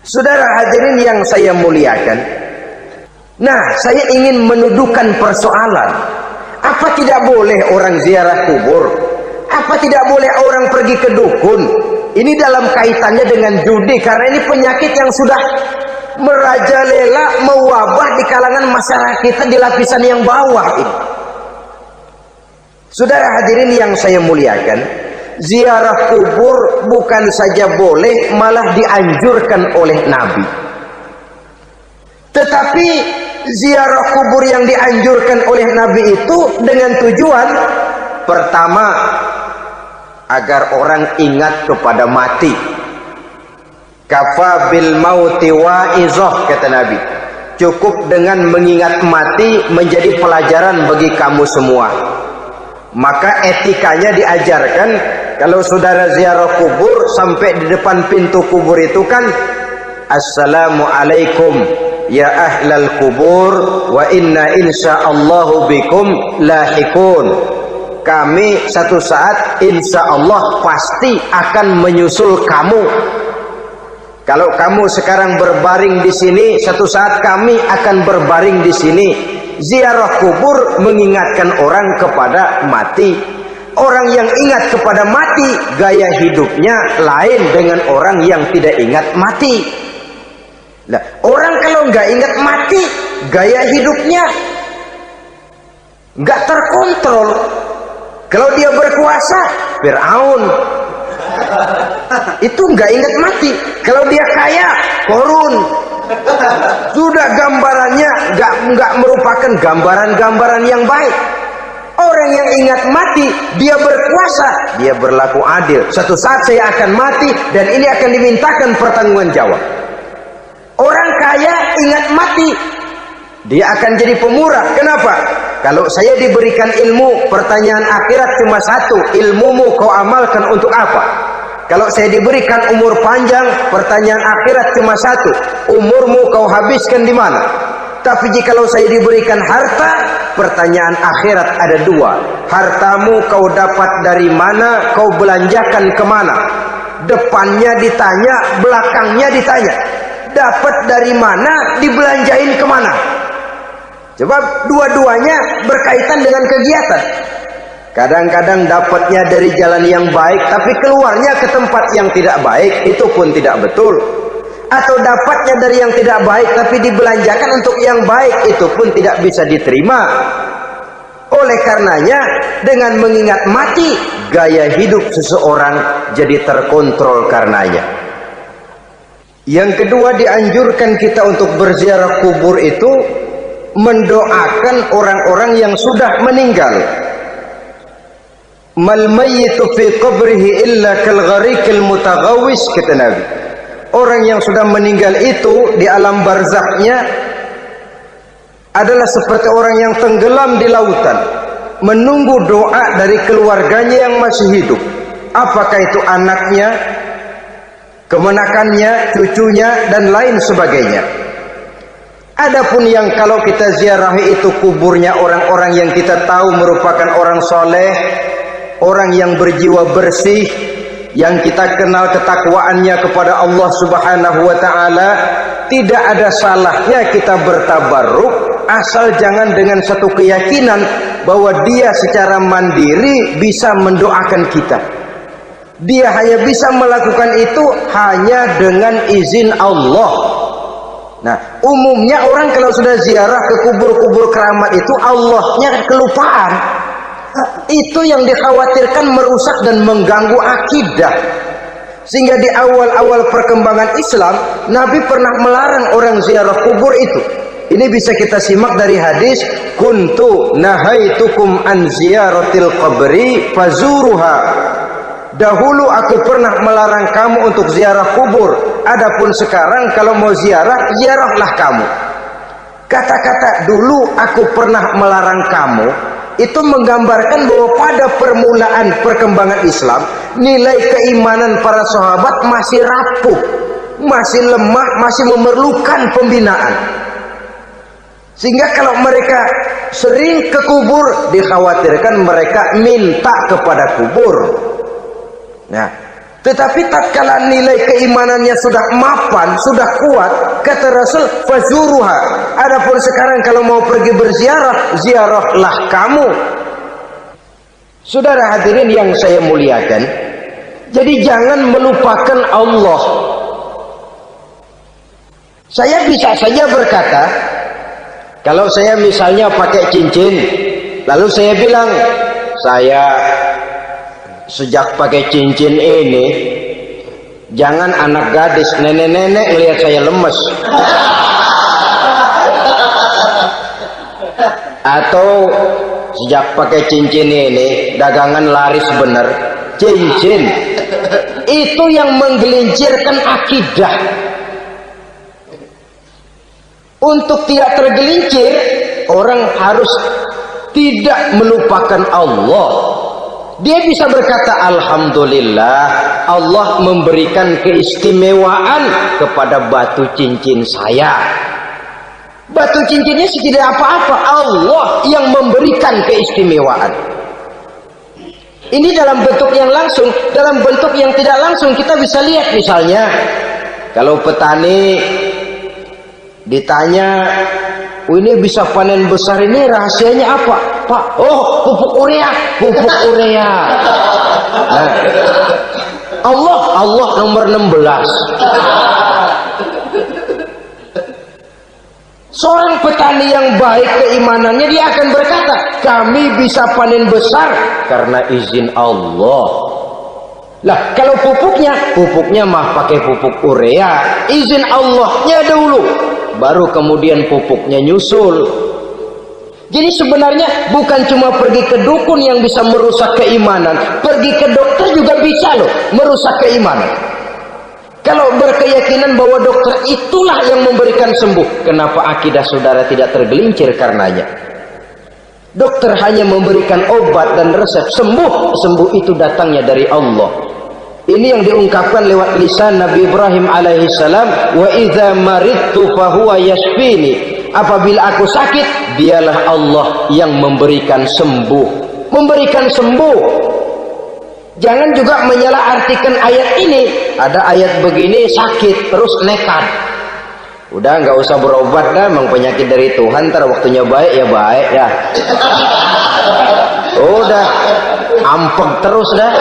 Saudara hadirin yang saya muliakan, nah saya ingin menuduhkan persoalan. Apa tidak boleh orang ziarah kubur? Apa tidak boleh orang pergi ke dukun? Ini dalam kaitannya dengan judi, karena ini penyakit yang sudah merajalela, mewabah di kalangan masyarakat kita di lapisan yang bawah ini. Saudara hadirin yang saya muliakan, ziarah kubur bukan saja boleh, malah dianjurkan oleh Nabi. Tetapi ziarah kubur yang dianjurkan oleh Nabi itu dengan tujuan pertama, agar orang ingat kepada mati. Kafa bil mauti wa'izah, kata Nabi. Cukup dengan mengingat mati menjadi pelajaran bagi kamu semua. Maka etikanya diajarkan, kalau saudara ziarah kubur, sampai di depan pintu kubur itu kan, Assalamualaikum ya ahlal kubur wa inna insyaallahu bikum lahikun. Kami satu saat insya Allah pasti akan menyusul kamu. Kalau kamu sekarang berbaring di sini, satu saat kami akan berbaring di sini. Ziarah kubur mengingatkan orang kepada mati. Orang yang ingat kepada mati, gaya hidupnya lain dengan orang yang tidak ingat mati. Nah, orang kalau nggak ingat mati, gaya hidupnya nggak terkontrol. Kalau dia berkuasa, Fir'aun, itu nggak ingat mati. Kalau dia kaya, Korun. Sudah gambarannya nggak merupakan gambaran-gambaran yang baik. Orang yang ingat mati, dia berkuasa, dia berlaku adil. Suatu saat saya akan mati dan ini akan dimintakan pertanggungan jawab. Orang kaya ingat mati, dia akan jadi pemurah. Kenapa? Kalau saya diberikan ilmu, pertanyaan akhirat cuma satu, ilmumu kau amalkan untuk apa? Kalau saya diberikan umur panjang, pertanyaan akhirat cuma satu, umurmu kau habiskan di mana? Tapi jikalau saya diberikan harta, pertanyaan akhirat ada dua, hartamu kau dapat dari mana, kau belanjakan kemana? Depannya ditanya, belakangnya ditanya. Dapat dari mana, dibelanjain kemana? Coba dua-duanya berkaitan dengan kegiatan. Kadang-kadang dapatnya dari jalan yang baik, tapi keluarnya ke tempat yang tidak baik, itu pun tidak betul. Atau dapatnya dari yang tidak baik, tapi dibelanjakan untuk yang baik, itu pun tidak bisa diterima. Oleh karenanya, dengan mengingat mati, gaya hidup seseorang jadi terkontrol karenanya. Yang kedua, dianjurkan kita untuk berziarah kubur itu mendoakan orang-orang yang sudah meninggal. Mal mayyitu fi qabrihi illa kal gharikil mutaghawis, kata Nabi. Orang yang sudah meninggal itu di alam barzakhnya adalah seperti orang yang tenggelam di lautan, menunggu doa dari keluarganya yang masih hidup. Apakah itu anaknya, kemenakannya, cucunya, dan lain sebagainya. Adapun yang kalau kita ziarahi itu kuburnya orang-orang yang kita tahu merupakan orang soleh, orang yang berjiwa bersih, yang kita kenal ketakwaannya kepada Allah Subhanahu wa ta'ala, tidak ada salahnya kita bertabarruk, asal jangan dengan satu keyakinan bahwa dia secara mandiri bisa mendoakan kita. Dia hanya bisa melakukan itu hanya dengan izin Allah. Nah, umumnya orang kalau sudah ziarah ke kubur-kubur keramat itu, Allahnya kelupaan. Itu yang dikhawatirkan merusak dan mengganggu akidah. Sehingga di awal-awal perkembangan Islam, Nabi pernah melarang orang ziarah kubur itu. Ini bisa kita simak dari hadis, kuntu nahaitukum an ziyaratil qabri fazuruha. Dahulu aku pernah melarang kamu untuk ziarah kubur. Adapun sekarang kalau mau ziarah, ziarahlah kamu. Kata-kata dulu aku pernah melarang kamu itu menggambarkan bahwa pada permulaan perkembangan Islam, nilai keimanan para sahabat masih rapuh, masih lemah, masih memerlukan pembinaan. Sehingga kalau mereka sering ke kubur, dikhawatirkan mereka minta kepada kubur. Nah, Tetapi tatkala nilai keimanannya sudah mapan, sudah kuat, kata Rasul, fazuruha. Adapun sekarang kalau mau pergi berziarah, ziarahlah kamu. Saudara hadirin yang saya muliakan, jadi jangan melupakan Allah. Saya bisa saja berkata, kalau saya misalnya pakai cincin, lalu saya bilang, saya sejak pakai cincin ini, jangan anak gadis, nenek-nenek lihat saya lemes. Atau sejak pakai cincin ini, dagangan laris bener. Cincin itu yang menggelincirkan akidah. Untuk tidak tergelincir, orang harus tidak melupakan Allah. Dia bisa berkata, alhamdulillah, Allah memberikan keistimewaan kepada batu cincin saya. Batu cincinnya tidak apa-apa, Allah yang memberikan keistimewaan. Ini dalam bentuk yang langsung. Dalam bentuk yang tidak langsung kita bisa lihat, misalnya kalau petani ditanya, ini bisa panen besar ini rahasianya apa, Pak? Oh, pupuk urea, pupuk urea. Nah, Allah nomor 16. Seorang petani yang baik keimanannya, dia akan berkata, kami bisa panen besar karena izin Allah. Lah, kalau pupuknya mah pakai pupuk urea, izin Allahnya dulu, baru kemudian pupuknya nyusul. Jadi sebenarnya bukan cuma pergi ke dukun yang bisa merusak keimanan, pergi ke dokter juga bisa loh merusak keimanan. Kalau berkeyakinan bahwa dokter itulah yang memberikan sembuh, kenapa akidah saudara tidak tergelincir karenanya? Dokter hanya memberikan obat dan resep, sembuh itu datangnya dari Allah. Ini yang diungkapkan lewat lisan Nabi Ibrahim alaihissalam, wa idza maridtu fahuwa yashfini. Apabila aku sakit, dialah Allah yang memberikan sembuh. Memberikan sembuh. Jangan juga menyalahartikan ayat ini. Ada ayat begini sakit terus nekat. Udah nggak usah berobat dah, memang penyakit dari Tuhan, ntar waktunya baik ya baik dah. Udah ampeg terus dah.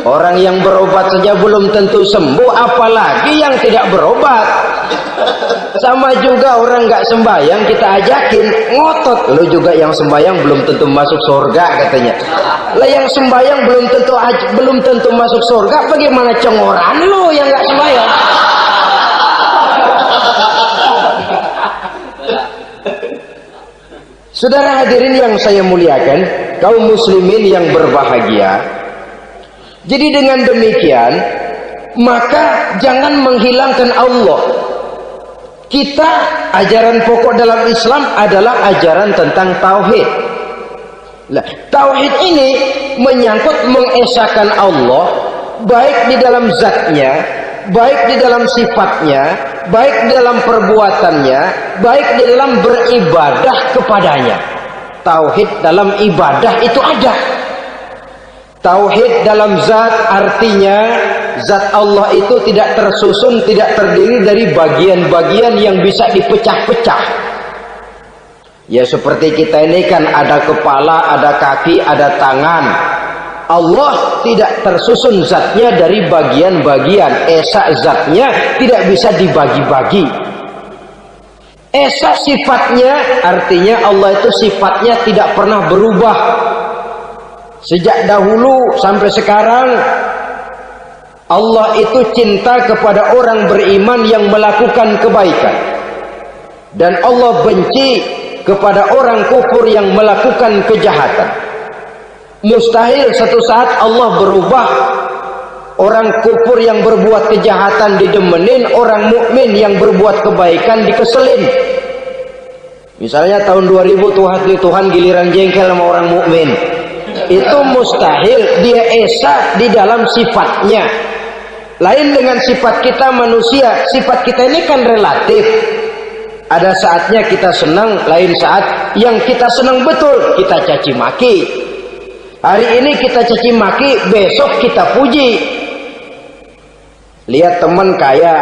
Orang yang berobat saja belum tentu sembuh, apalagi yang tidak berobat. Sama juga orang nggak sembahyang kita ajakin ngotot, lu juga yang sembahyang belum tentu masuk surga katanya. Lah yang sembahyang belum tentu masuk surga, bagaimana cengoran lu yang nggak sembahyang? Saudara hadirin yang saya muliakan, kaum muslimin yang berbahagia. Jadi dengan demikian, maka jangan menghilangkan Allah. Kita, ajaran pokok dalam Islam adalah ajaran tentang tauhid. Nah, tauhid ini menyangkut mengesahkan Allah, baik di dalam zatnya, baik di dalam sifatnya, baik di dalam perbuatannya, baik di dalam beribadah kepadanya. Tauhid dalam ibadah itu ada. Tauhid dalam zat artinya zat Allah itu tidak tersusun, tidak terdiri dari bagian-bagian yang bisa dipecah-pecah. Ya seperti kita ini kan ada kepala, ada kaki, ada tangan. Allah tidak tersusun zatnya dari bagian-bagian. Esa zatnya tidak bisa dibagi-bagi. Esa sifatnya artinya Allah itu sifatnya tidak pernah berubah. Sejak dahulu sampai sekarang, Allah itu cinta kepada orang beriman yang melakukan kebaikan, dan Allah benci kepada orang kufur yang melakukan kejahatan. Mustahil satu saat Allah berubah. Orang kufur yang berbuat kejahatan didemenin, orang mukmin yang berbuat kebaikan dikeselin. Misalnya tahun 2000 Tuhan giliran jengkel sama orang mukmin. Itu mustahil, dia esa di dalam sifatnya. Lain dengan sifat kita manusia. Sifat kita ini kan relatif. Ada saatnya kita senang, lain saat yang kita senang betul kita caci maki. Hari ini kita caci maki, besok kita puji. Lihat teman kaya,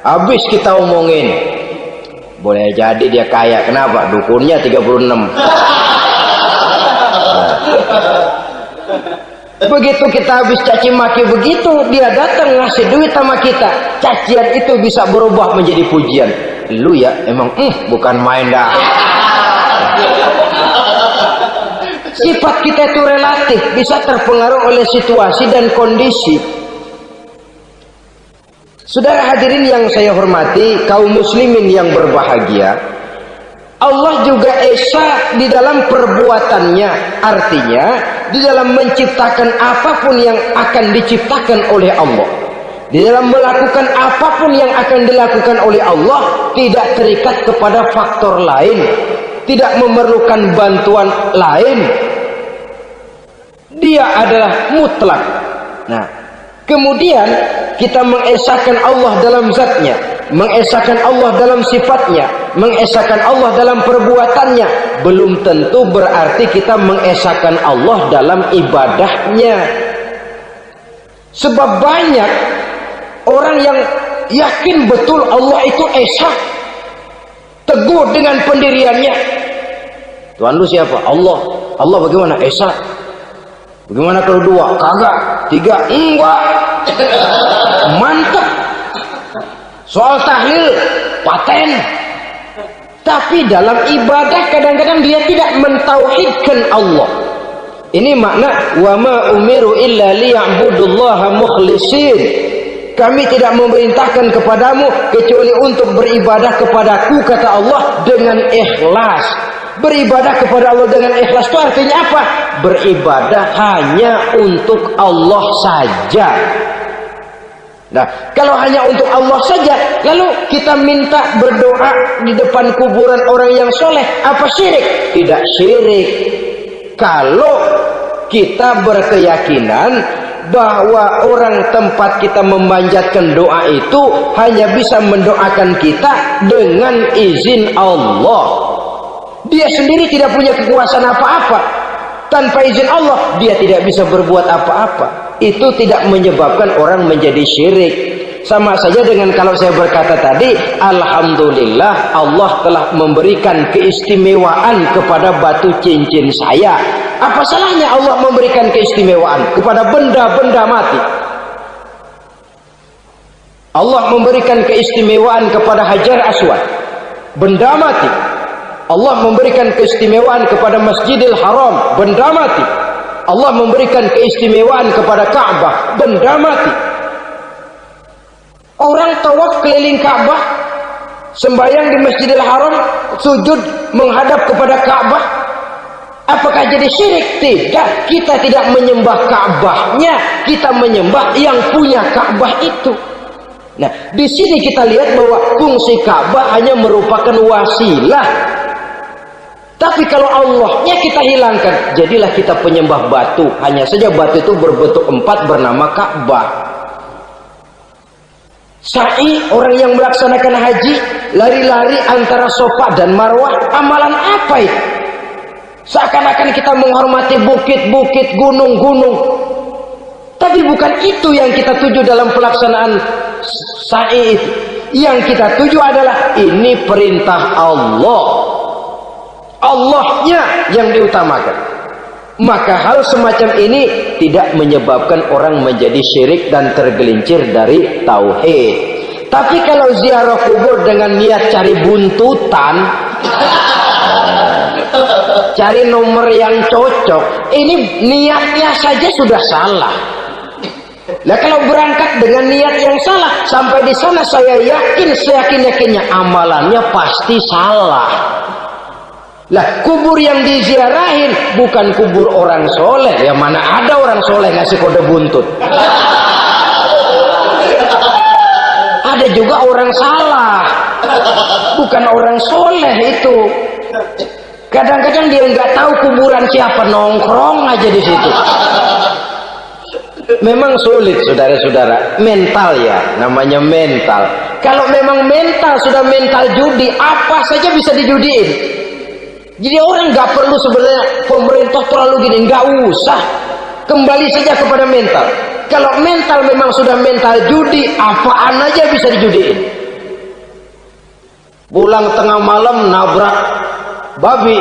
habis kita omongin, boleh jadi dia kaya. Kenapa? Dukunnya 36. Begitu kita habis caci maki begitu, dia datang ngasih duit sama kita. Cacian itu bisa berubah menjadi pujian. Lu ya emang bukan main dah. Sifat kita itu relatif, bisa terpengaruh oleh situasi dan kondisi. Saudara hadirin yang saya hormati, kaum muslimin yang berbahagia, Allah juga esa di dalam perbuatannya. Artinya di dalam menciptakan apapun yang akan diciptakan oleh Allah, di dalam melakukan apapun yang akan dilakukan oleh Allah, tidak terikat kepada faktor lain, tidak memerlukan bantuan lain. Dia adalah mutlak. Nah, kemudian kita mengesahkan Allah dalam zatnya, mengesahkan Allah dalam sifatnya, mengesahkan Allah dalam perbuatannya. Belum tentu berarti kita mengesahkan Allah dalam ibadahnya. Sebab banyak orang yang yakin betul Allah itu esa, teguh dengan pendiriannya. Tuhan lu siapa? Allah. Allah bagaimana? Esa. Bagaimana kalau 2? Kagak. 3? Enggak. Mantap. Soal tahlil paten. Tapi dalam ibadah kadang-kadang dia tidak mentauhidkan Allah. Ini makna wa ma umiru illa liya'budullaha mukhlisin. Kami tidak memerintahkan kepadamu kecuali untuk beribadah kepadaku, kata Allah, dengan ikhlas. Beribadah kepada Allah dengan ikhlas itu artinya apa? Beribadah hanya untuk Allah saja. Nah, kalau hanya untuk Allah saja, lalu kita minta berdoa di depan kuburan orang yang soleh, apa syirik? Tidak syirik. Kalau kita berkeyakinan bahwa orang tempat kita memanjatkan doa itu hanya bisa mendoakan kita dengan izin Allah. Dia sendiri tidak punya kekuasaan apa-apa. Tanpa izin Allah, dia tidak bisa berbuat apa-apa. Itu tidak menyebabkan orang menjadi syirik. Sama saja dengan kalau saya berkata tadi, alhamdulillah Allah telah memberikan keistimewaan kepada batu cincin saya. Apa salahnya Allah memberikan keistimewaan kepada benda-benda mati? Allah memberikan keistimewaan kepada Hajar Aswad, benda mati. Allah memberikan keistimewaan kepada Masjidil Haram, benda mati. Allah memberikan keistimewaan kepada Ka'bah, benda mati. Orang tawaf keliling Ka'bah, sembahyang di Masjidil Haram, sujud menghadap kepada Ka'bah. Apakah jadi syirik? Tidak. Kita tidak menyembah Ka'bahnya, kita menyembah yang punya Ka'bah itu. Nah, di sini kita lihat bahwa fungsi Ka'bah hanya merupakan wasilah. Tapi kalau Allahnya kita hilangkan, jadilah kita penyembah batu. Hanya saja batu itu berbentuk 4 bernama Ka'bah. Sa'i, orang yang melaksanakan haji, lari-lari antara Safa dan Marwah, amalan apa itu? Seakan-akan kita menghormati bukit-bukit, gunung-gunung. Tapi bukan itu yang kita tuju dalam pelaksanaan sa'i itu. Yang kita tuju adalah ini perintah Allah. Allahnya yang diutamakan. Maka hal semacam ini tidak menyebabkan orang menjadi syirik dan tergelincir dari tauhid. Tapi kalau ziarah kubur dengan niat cari buntutan, cari nomor yang cocok, ini niatnya saja sudah salah. Nah, kalau berangkat dengan niat yang salah, sampai di sana saya yakin, seyakin-yakinnya amalannya pasti salah. Lah, kubur yang diziarahin bukan kubur orang soleh. Ya mana ada orang soleh ngasih kode buntut. Ada juga orang salah, bukan orang soleh itu. Kadang-kadang dia nggak tahu kuburan siapa, nongkrong aja di situ. Memang sulit, saudara-saudara. Mental ya, namanya mental. Kalau memang mental sudah mental judi, apa saja bisa dijudiin. Jadi orang nggak perlu sebenarnya pemerintah terlalu gini, nggak usah. Kembali saja kepada mental. Kalau mental memang sudah mental judi, apaan aja bisa dijudiin. Pulang tengah malam nabrak babi,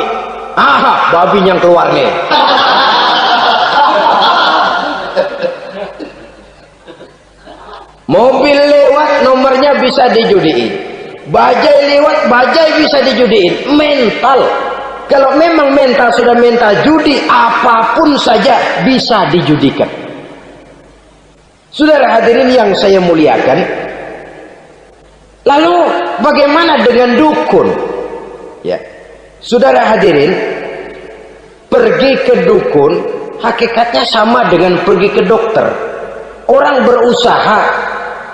babi yang keluar nih. Mobil lewat nomornya bisa dijudiin. Bajai lewat bajai bisa dijudiin. Mental. Kalau memang mental sudah mental judi, apapun saja bisa dijudikan. Saudara hadirin yang saya muliakan, lalu bagaimana dengan dukun? Ya, saudara hadirin, pergi ke dukun hakikatnya sama dengan pergi ke dokter. Orang berusaha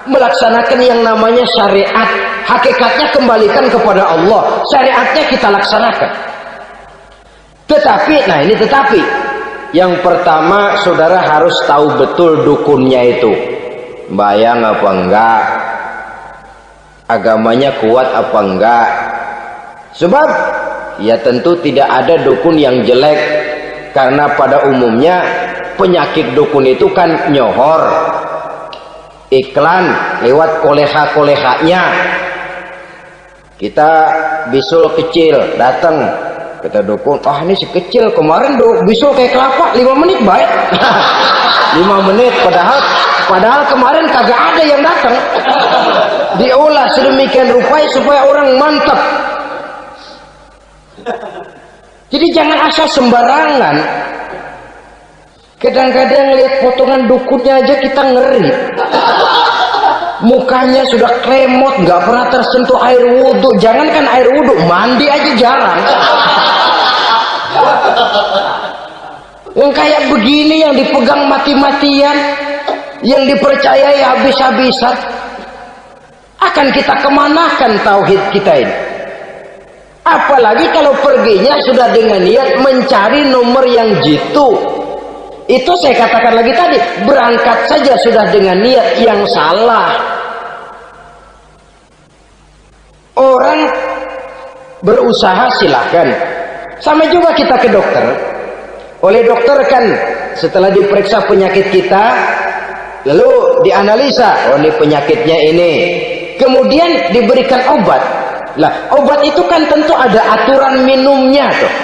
melaksanakan yang namanya syariat, hakikatnya kembalikan kepada Allah. Syariatnya kita laksanakan. Tetapi, nah ini tetapi, yang pertama saudara harus tahu betul dukunnya itu bayang apa enggak, agamanya kuat apa enggak. Sebab ya tentu tidak ada dukun yang jelek, karena pada umumnya penyakit dukun itu kan nyohor, iklan lewat koleha-kolehanya. Kita bisul kecil datang, kata dukun, ini si kecil kemarin bisul kayak kelapa 5 menit baik. 5 menit padahal kemarin kagak ada yang datang. Diolah sedemikian rupa supaya orang mantap. Jadi jangan asal sembarangan. Kadang-kadang lihat potongan dukunnya aja kita ngeri. Mukanya sudah kremot, nggak pernah tersentuh air wudhu. Jangankan air wudhu, mandi aja jarang. Yang kayak begini yang dipegang mati-matian, yang dipercayai habis-habisan, akan kita kemanakan tauhid kita ini? Apalagi kalau perginya sudah dengan niat mencari nomor yang jitu. Itu saya katakan lagi tadi, berangkat saja sudah dengan niat yang salah. Orang berusaha silahkan. Sama juga kita ke dokter. Oleh dokter kan setelah diperiksa penyakit kita, lalu dianalisa, oh ini penyakitnya ini. Kemudian diberikan obat. Lah, obat itu kan tentu ada aturan minumnya tuh.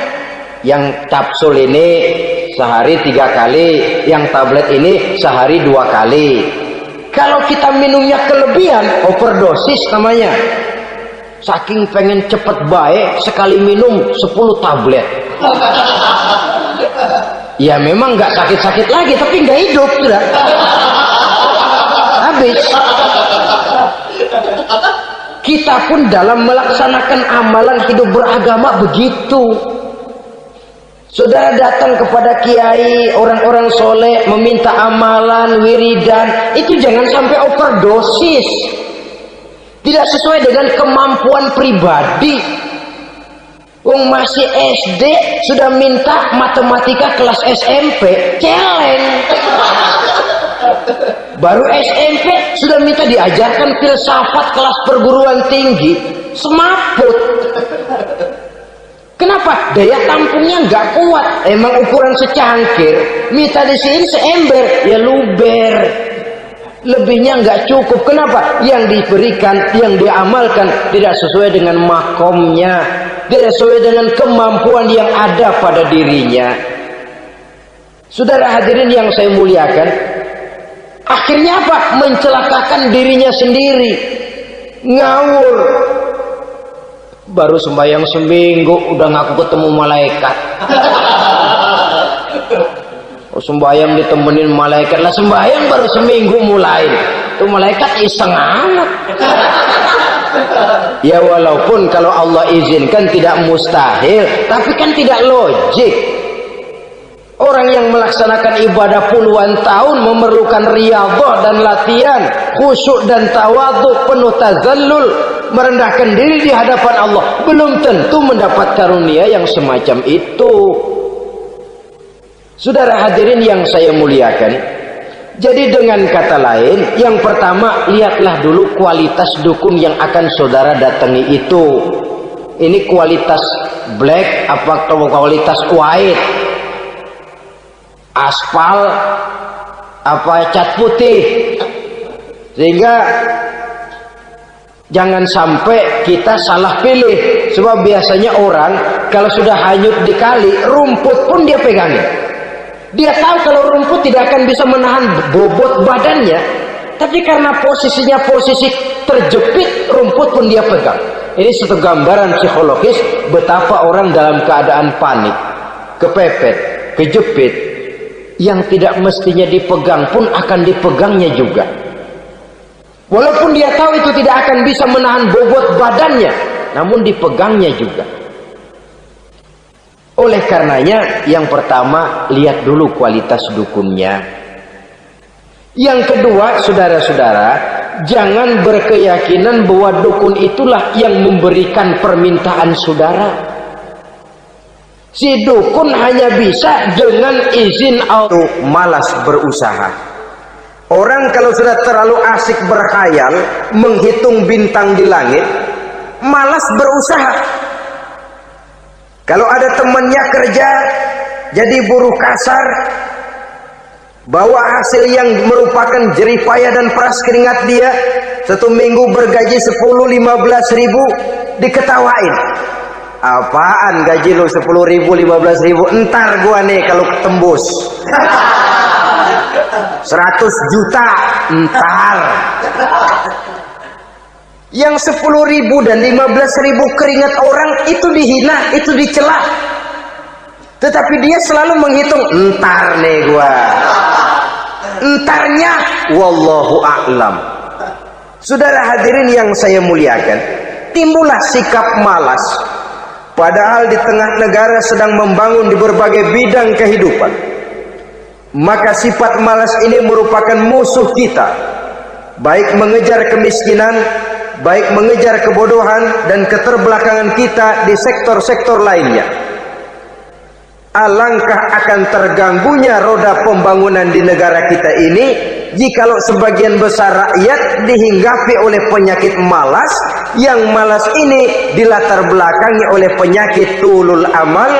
Yang kapsul ini sehari 3 kali, yang tablet ini sehari 2 kali. Kalau kita minumnya kelebihan, overdosis namanya. Saking pengen cepet baik, sekali minum 10 tablet. Ya memang nggak sakit-sakit lagi, tapi nggak hidup sudah. Habis. Kita pun dalam melaksanakan amalan hidup beragama begitu. Saudara datang kepada kiai, orang-orang soleh, meminta amalan, wiridan, itu jangan sampai overdosis. Tidak sesuai dengan kemampuan pribadi. Masih SD sudah minta matematika kelas SMP, celeng. Baru SMP sudah minta diajarkan filsafat kelas perguruan tinggi, semaput. Kenapa? Daya tampungnya nggak kuat. Emang ukuran secangkir, minta di sini seember, ya luber. Lebihnya nggak cukup. Kenapa? Yang diberikan, yang diamalkan tidak sesuai dengan makomnya, tidak sesuai dengan kemampuan yang ada pada dirinya. Saudara hadirin yang saya muliakan, akhirnya apa? Mencelakakan dirinya sendiri, ngawur. Baru sembahyang seminggu udah ngaku ketemu malaikat. Sembahyang ditemenin malaikat lah, sembahyang baru seminggu mulai tuh malaikat iseng amat. Ya walaupun kalau Allah izinkan tidak mustahil, tapi kan tidak logik. Orang yang melaksanakan ibadah puluhan tahun memerlukan riyadhah dan latihan, khusyuk dan tawadhu, penuh tazallul, merendahkan diri di hadapan Allah, belum tentu mendapat karunia yang semacam itu. Saudara hadirin yang saya muliakan, jadi dengan kata lain, yang pertama lihatlah dulu kualitas dukun yang akan saudara datangi itu. ini kualitas black apa kualitas white, aspal apa cat putih, sehingga jangan sampai kita salah pilih. Sebab biasanya orang kalau sudah hanyut di kali, rumput pun dia pegangin. Dia tahu kalau rumput tidak akan bisa menahan bobot badannya, tapi karena posisinya posisi terjepit, rumput pun dia pegang. Ini satu gambaran psikologis betapa orang dalam keadaan panik, kepepet, kejepit, yang tidak mestinya dipegang pun akan dipegangnya juga. Walaupun dia tahu itu tidak akan bisa menahan bobot badannya, namun dipegangnya juga. Oleh karenanya, yang pertama, lihat dulu kualitas dukunnya. Yang kedua, saudara-saudara, jangan berkeyakinan bahwa dukun itulah yang memberikan permintaan saudara. Si dukun hanya bisa dengan izin Allah. Malas berusaha. Orang kalau sudah terlalu asik berkhayal, menghitung bintang di langit, malas berusaha. Kalau ada temannya kerja jadi buruh kasar, bawa hasil yang merupakan jeripaya dan peras keringat dia, satu minggu bergaji 10-15 ribu, diketawain. Apaan gaji lu 10 ribu 15 ribu, entar gua nih kalau tembus 100 juta entar. Yang 10 ribu dan 15 ribu keringat orang itu dihina, itu dicela, tetapi dia selalu menghitung, entar nih gua, entarnya wallahu a'lam. Saudara hadirin yang saya muliakan, timbullah sikap malas padahal di tengah negara sedang membangun di berbagai bidang kehidupan. Maka sifat malas ini merupakan musuh kita, baik mengejar kemiskinan, baik mengejar kebodohan dan keterbelakangan kita di sektor-sektor lainnya. Alangkah akan terganggunya roda pembangunan di negara kita ini jikalau sebagian besar rakyat dihinggapi oleh penyakit malas, yang malas ini dilatar belakangi oleh penyakit tulul amal,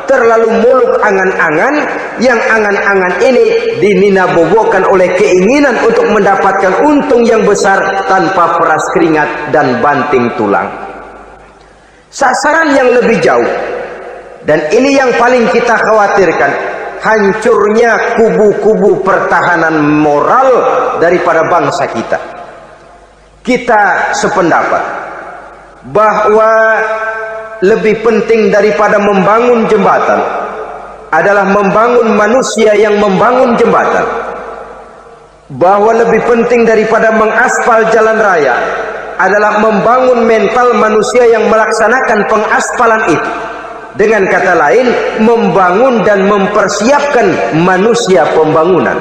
terlalu muluk angan-angan, yang angan-angan ini dininabobokan oleh keinginan untuk mendapatkan untung yang besar tanpa peras keringat dan banting tulang. Sasaran yang lebih jauh, dan ini yang paling kita khawatirkan, hancurnya kubu-kubu pertahanan moral daripada bangsa kita. Kita sependapat bahwa lebih penting daripada membangun jembatan adalah membangun manusia yang membangun jembatan. Bahwa lebih penting daripada mengaspal jalan raya adalah membangun mental manusia yang melaksanakan pengaspalan itu. Dengan kata lain, membangun dan mempersiapkan manusia pembangunan.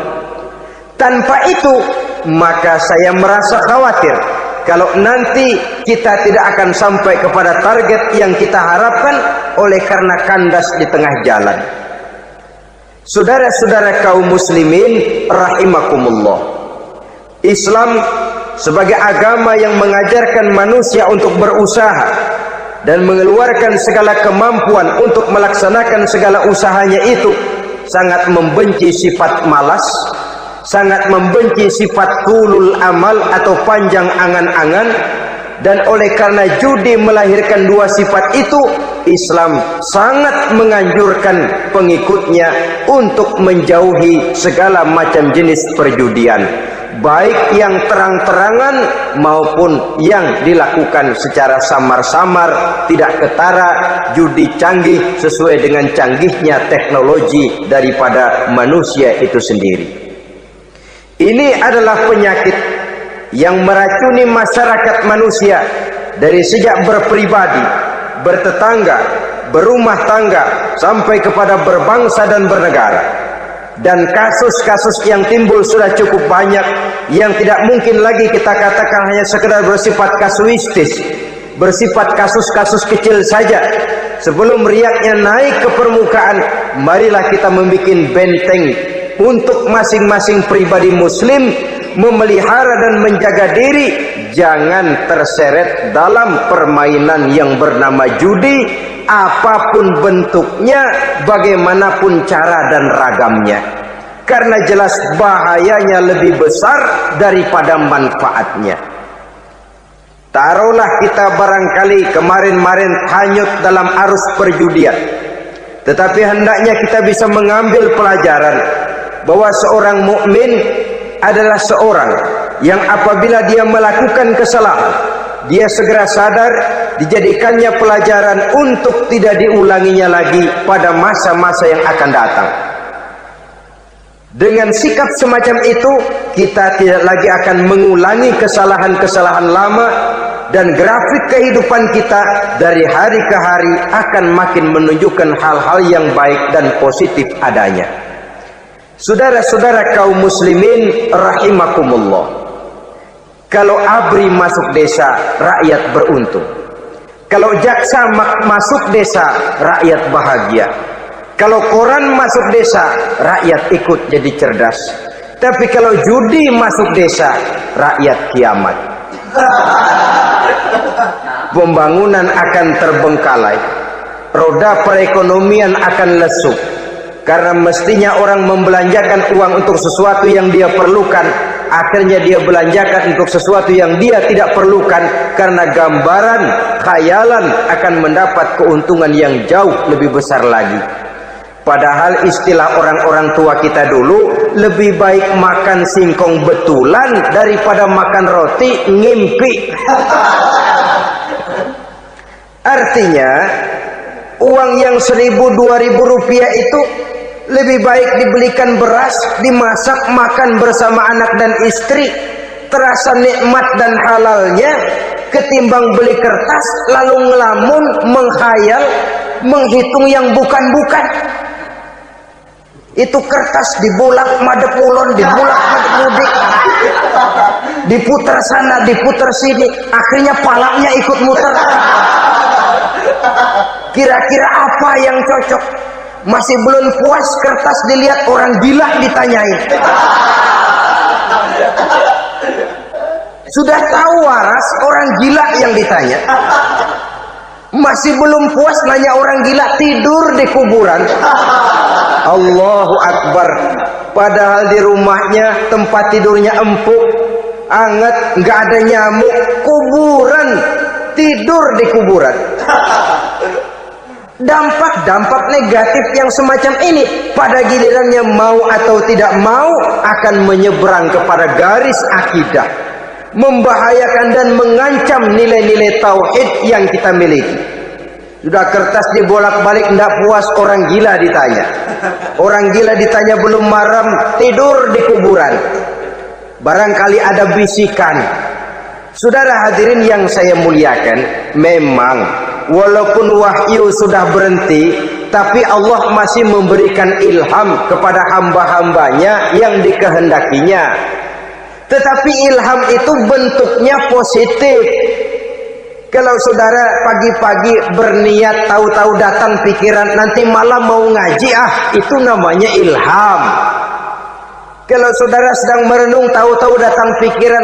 Tanpa itu, maka saya merasa khawatir kalau nanti kita tidak akan sampai kepada target yang kita harapkan oleh karena kandas di tengah jalan. Saudara-saudara kaum muslimin rahimakumullah, Islam sebagai agama yang mengajarkan manusia untuk berusaha dan mengeluarkan segala kemampuan untuk melaksanakan segala usahanya itu, sangat membenci sifat malas, sangat membenci sifat tulul amal atau panjang angan-angan. Dan oleh karena judi melahirkan dua sifat itu, Islam sangat menganjurkan pengikutnya untuk menjauhi segala macam jenis perjudian, baik yang terang-terangan maupun yang dilakukan secara samar-samar, tidak ketara, judi canggih sesuai dengan canggihnya teknologi daripada manusia itu sendiri. Ini adalah penyakit yang meracuni masyarakat manusia dari sejak berpribadi, bertetangga, berumah tangga, sampai kepada berbangsa dan bernegara. Dan kasus-kasus yang timbul sudah cukup banyak, yang tidak mungkin lagi kita katakan hanya sekedar bersifat kasuistis, bersifat kasus-kasus kecil saja. Sebelum riaknya naik ke permukaan, marilah kita membuat benteng untuk masing-masing pribadi muslim memelihara dan menjaga diri, jangan terseret dalam permainan yang bernama judi, apapun bentuknya, bagaimanapun cara dan ragamnya, karena jelas bahayanya lebih besar daripada manfaatnya. Taruhlah kita barangkali kemarin-marin hanyut dalam arus perjudian, tetapi hendaknya kita bisa mengambil pelajaran bahwa seorang mukmin adalah seorang yang apabila dia melakukan kesalahan, dia segera sadar, dijadikannya pelajaran untuk tidak diulanginya lagi pada masa-masa yang akan datang. Dengan sikap semacam itu, kita tidak lagi akan mengulangi kesalahan-kesalahan lama, dan grafik kehidupan kita dari hari ke hari akan makin menunjukkan hal-hal yang baik dan positif adanya. Saudara-saudara kaum muslimin rahimakumullah, kalau ABRI masuk desa, rakyat beruntung. Kalau jaksa masuk desa, rakyat bahagia. Kalau koran masuk desa, rakyat ikut jadi cerdas. Tapi kalau judi masuk desa, rakyat kiamat. Pembangunan akan terbengkalai, roda perekonomian akan lesu, karena mestinya orang membelanjakan uang untuk sesuatu yang dia perlukan, akhirnya dia belanjakan untuk sesuatu yang dia tidak perlukan, karena gambaran, khayalan akan mendapat keuntungan yang jauh lebih besar lagi. Padahal istilah orang-orang tua kita dulu, lebih baik makan singkong betulan daripada makan roti ngimpi. Artinya uang yang 1.000-2.000 rupiah itu lebih baik dibelikan beras, dimasak, makan bersama anak dan istri, terasa nikmat dan halalnya, ketimbang beli kertas lalu ngelamun, menghayal, menghitung yang bukan-bukan. Itu kertas dibulak madep ulon, dibulak madep mudik, diputar sana, diputar sini, akhirnya palanya ikut muter. Kira-kira apa yang cocok? Masih belum puas, kertas dilihat, orang gila ditanyain. Sudah tahu waras, orang gila yang ditanya. Masih belum puas, nanya orang gila, tidur di kuburan. Allahu Akbar. Padahal di rumahnya tempat tidurnya empuk, anget, nggak ada nyamuk. Kuburan, tidur di kuburan. Dampak-dampak negatif yang semacam ini pada gilirannya mau atau tidak mau akan menyeberang kepada garis akidah, membahayakan dan mengancam nilai-nilai tauhid yang kita miliki. Sudah kertas dibolak-balik, tidak puas, orang gila ditanya. Orang gila ditanya belum maram, tidur di kuburan. Barangkali ada bisikan. Saudara hadirin yang saya muliakan, memang walaupun wahyu sudah berhenti, tapi Allah masih memberikan ilham kepada hamba-hambanya yang dikehendakinya. Tetapi ilham itu bentuknya positif. Kalau saudara pagi-pagi berniat, tahu-tahu datang pikiran nanti malam mau ngaji, itu namanya ilham. Kalau saudara sedang merenung, tahu-tahu datang pikiran,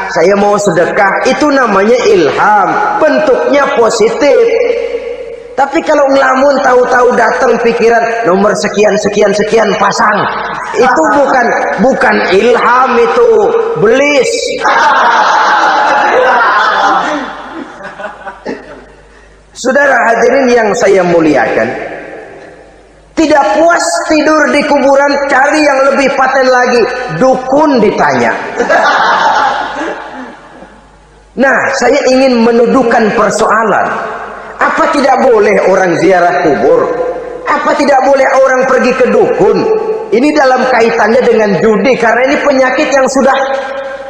saya mau sedekah, itu namanya ilham, bentuknya positif. Tapi kalau ngelamun, tahu-tahu datang pikiran nomor sekian sekian sekian pasang, itu bukan ilham, itu belis. Saudara hadirin yang saya muliakan, tidak puas tidur di kuburan, cari yang lebih paten lagi, dukun ditanya. Nah, saya ingin menuduhkan persoalan. Apa tidak boleh orang ziarah kubur? Apa tidak boleh orang pergi ke dukun? Ini dalam kaitannya dengan judi, karena ini penyakit yang sudah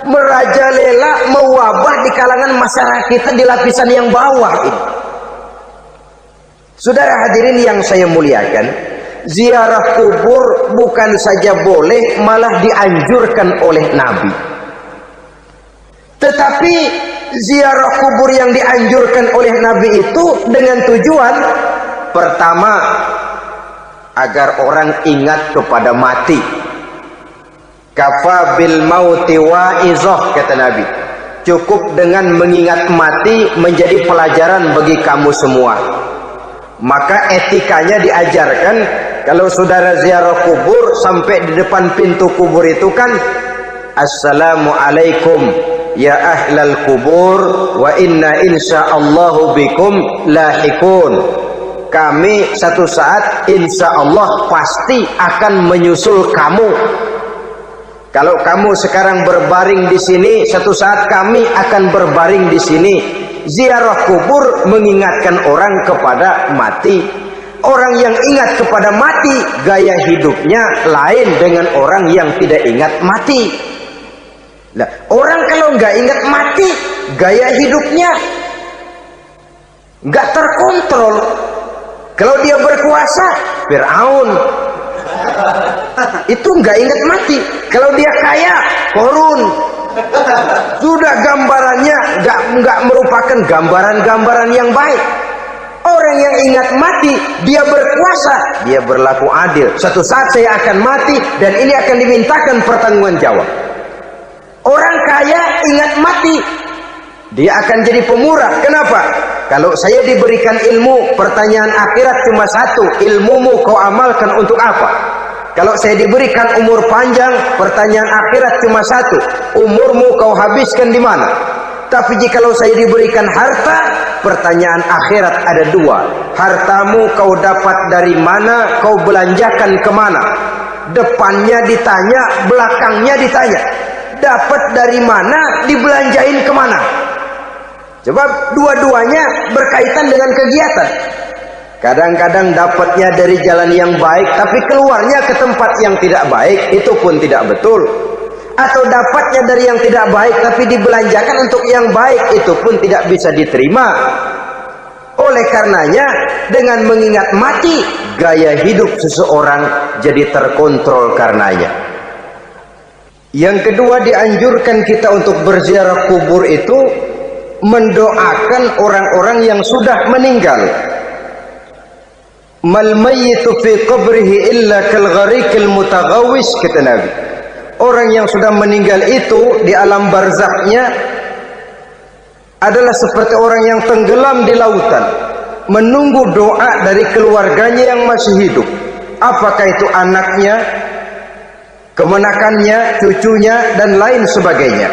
merajalela, mewabah di kalangan masyarakat kita di lapisan yang bawah ini. Saudara hadirin yang saya muliakan, ziarah kubur bukan saja boleh, malah dianjurkan oleh Nabi. Tetapi ziarah kubur yang dianjurkan oleh Nabi itu dengan tujuan pertama, agar orang ingat kepada mati. Kafa bil mauti wa'izah, kata Nabi. cukup dengan mengingat mati menjadi pelajaran bagi kamu semua. Maka etikanya diajarkan, kalau saudara ziarah kubur sampai di depan pintu kubur itu kan, Assalamualaikum ya ahlal kubur wa inna insyaallahu bikum lahikun. Kami satu saat insya Allah pasti akan menyusul kamu. Kalau kamu sekarang berbaring di sini, satu saat kami akan berbaring di sini. Ziarah kubur mengingatkan orang kepada mati. Orang yang ingat kepada mati, gaya hidupnya lain dengan orang yang tidak ingat mati. Nah, orang kalau nggak ingat mati, gaya hidupnya nggak terkontrol. Kalau dia berkuasa, Fir'aun. Itu nggak ingat mati. Kalau dia kaya, Korun. Sudah gambarannya nggak merupakan gambaran-gambaran yang baik. Orang yang ingat mati, dia berkuasa, dia berlaku adil. Suatu saat saya akan mati dan ini akan dimintakan pertanggungan jawab. Orang kaya ingat mati, dia akan jadi pemurah. Kenapa? Kalau saya diberikan ilmu, pertanyaan akhirat cuma satu, ilmumu kau amalkan untuk apa? Kalau saya diberikan umur panjang, pertanyaan akhirat cuma satu, umurmu kau habiskan di mana? Tapi jikalau saya diberikan harta, pertanyaan akhirat ada dua, hartamu kau dapat dari mana, kau belanjakan kemana? Depannya ditanya, belakangnya ditanya. Dapat dari mana, dibelanjain kemana? Coba dua-duanya berkaitan dengan kegiatan. Kadang-kadang dapatnya dari jalan yang baik, tapi keluarnya ke tempat yang tidak baik, itu pun tidak betul. Atau dapatnya dari yang tidak baik, tapi dibelanjakan untuk yang baik, itu pun tidak bisa diterima. Oleh karenanya, dengan mengingat mati, gaya hidup seseorang jadi terkontrol karenanya. Yang kedua, dianjurkan kita untuk berziarah kubur itu mendoakan orang-orang yang sudah meninggal. Mal mayyitu fi qabrihi illa kal gharikil mutaghawis, kata Nabi. Orang yang sudah meninggal itu di alam barzakhnya adalah seperti orang yang tenggelam di lautan, menunggu doa dari keluarganya yang masih hidup. Apakah itu anaknya, kemenakannya, cucunya, dan lain sebagainya.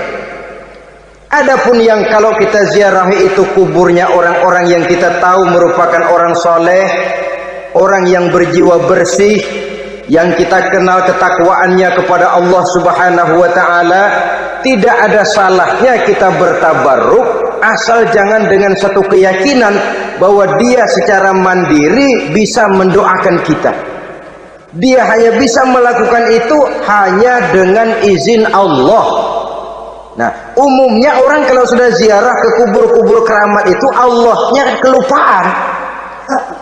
Adapun yang kalau kita ziarahi itu kuburnya orang-orang yang kita tahu merupakan orang soleh, orang yang berjiwa bersih, yang kita kenal ketakwaannya kepada Allah Subhanahu wa ta'ala, tidak ada salahnya kita bertabarruk, asal jangan dengan satu keyakinan bahwa dia secara mandiri bisa mendoakan kita. Dia hanya bisa melakukan itu hanya dengan izin Allah. Nah, umumnya orang kalau sudah ziarah ke kubur-kubur keramat itu Allahnya kelupaan.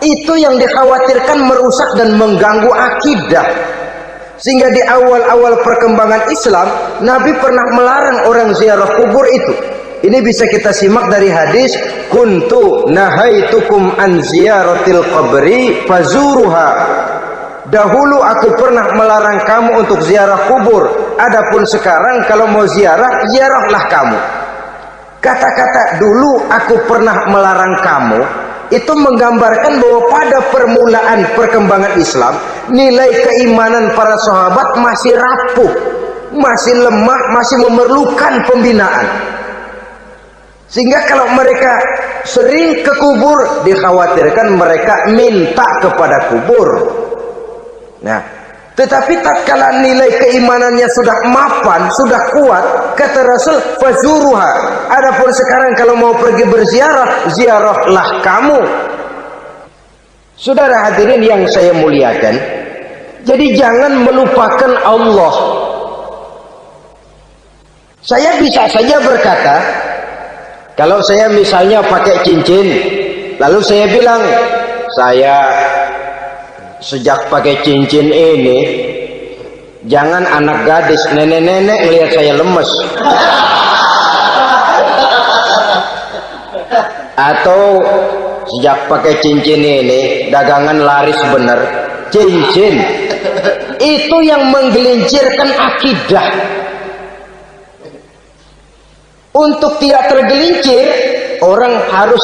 Itu yang dikhawatirkan merusak dan mengganggu akidah. Sehingga di awal-awal perkembangan Islam, Nabi pernah melarang orang ziarah kubur itu. Ini bisa kita simak dari hadis, kuntu nahaitukum an ziyaratil qabri fazuruha. Dahulu aku pernah melarang kamu untuk ziarah kubur, adapun sekarang kalau mau ziarah, ziarahlah kamu. Kata-kata dulu aku pernah melarang kamu itu menggambarkan bahwa pada permulaan perkembangan Islam, nilai keimanan para sahabat masih rapuh, masih lemah, masih memerlukan pembinaan. Sehingga kalau mereka sering ke kubur, dikhawatirkan mereka minta kepada kubur. Nah, tetapi tatkala nilai keimanannya sudah mapan, sudah kuat, kata Rasul, fazuruha. Adapun sekarang kalau mau pergi berziarah, ziarahlah kamu. Saudara hadirin yang saya muliakan, jadi jangan melupakan Allah. Saya bisa saja berkata, kalau saya misalnya pakai cincin, lalu saya bilang, saya sejak pakai cincin ini, jangan anak gadis, nenek-nenek melihat saya lemes. Atau sejak pakai cincin ini, dagangan laris bener. Cincin itu yang menggelincirkan akidah. Untuk tidak tergelincir, orang harus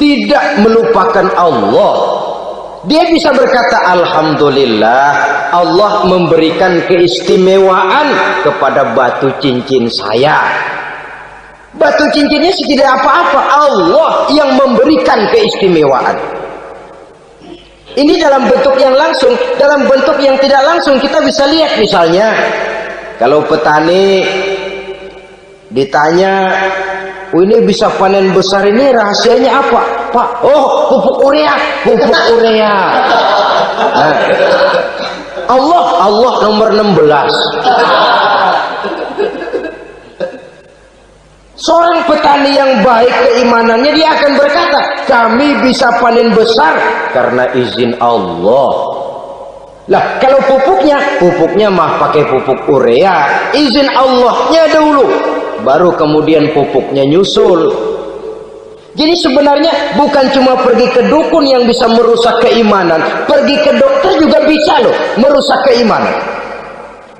tidak melupakan Allah. Dia bisa berkata, alhamdulillah, Allah memberikan keistimewaan kepada batu cincin saya. Batu cincinnya tidak apa-apa, Allah yang memberikan keistimewaan. Ini dalam bentuk yang langsung. Dalam bentuk yang tidak langsung kita bisa lihat, misalnya kalau petani ditanya, oh ini bisa panen besar ini rahasianya apa Pak? Oh, pupuk urea. Pupuk urea. Nah, Allah nomor 16. Seorang petani yang baik keimanannya, dia akan berkata, kami bisa panen besar karena izin Allah. Lah, kalau pupuknya mah pakai pupuk urea, izin Allahnya dulu, baru kemudian pupuknya nyusul. Jadi sebenarnya bukan cuma pergi ke dukun yang bisa merusak keimanan, pergi ke dokter juga bisa loh merusak keimanan.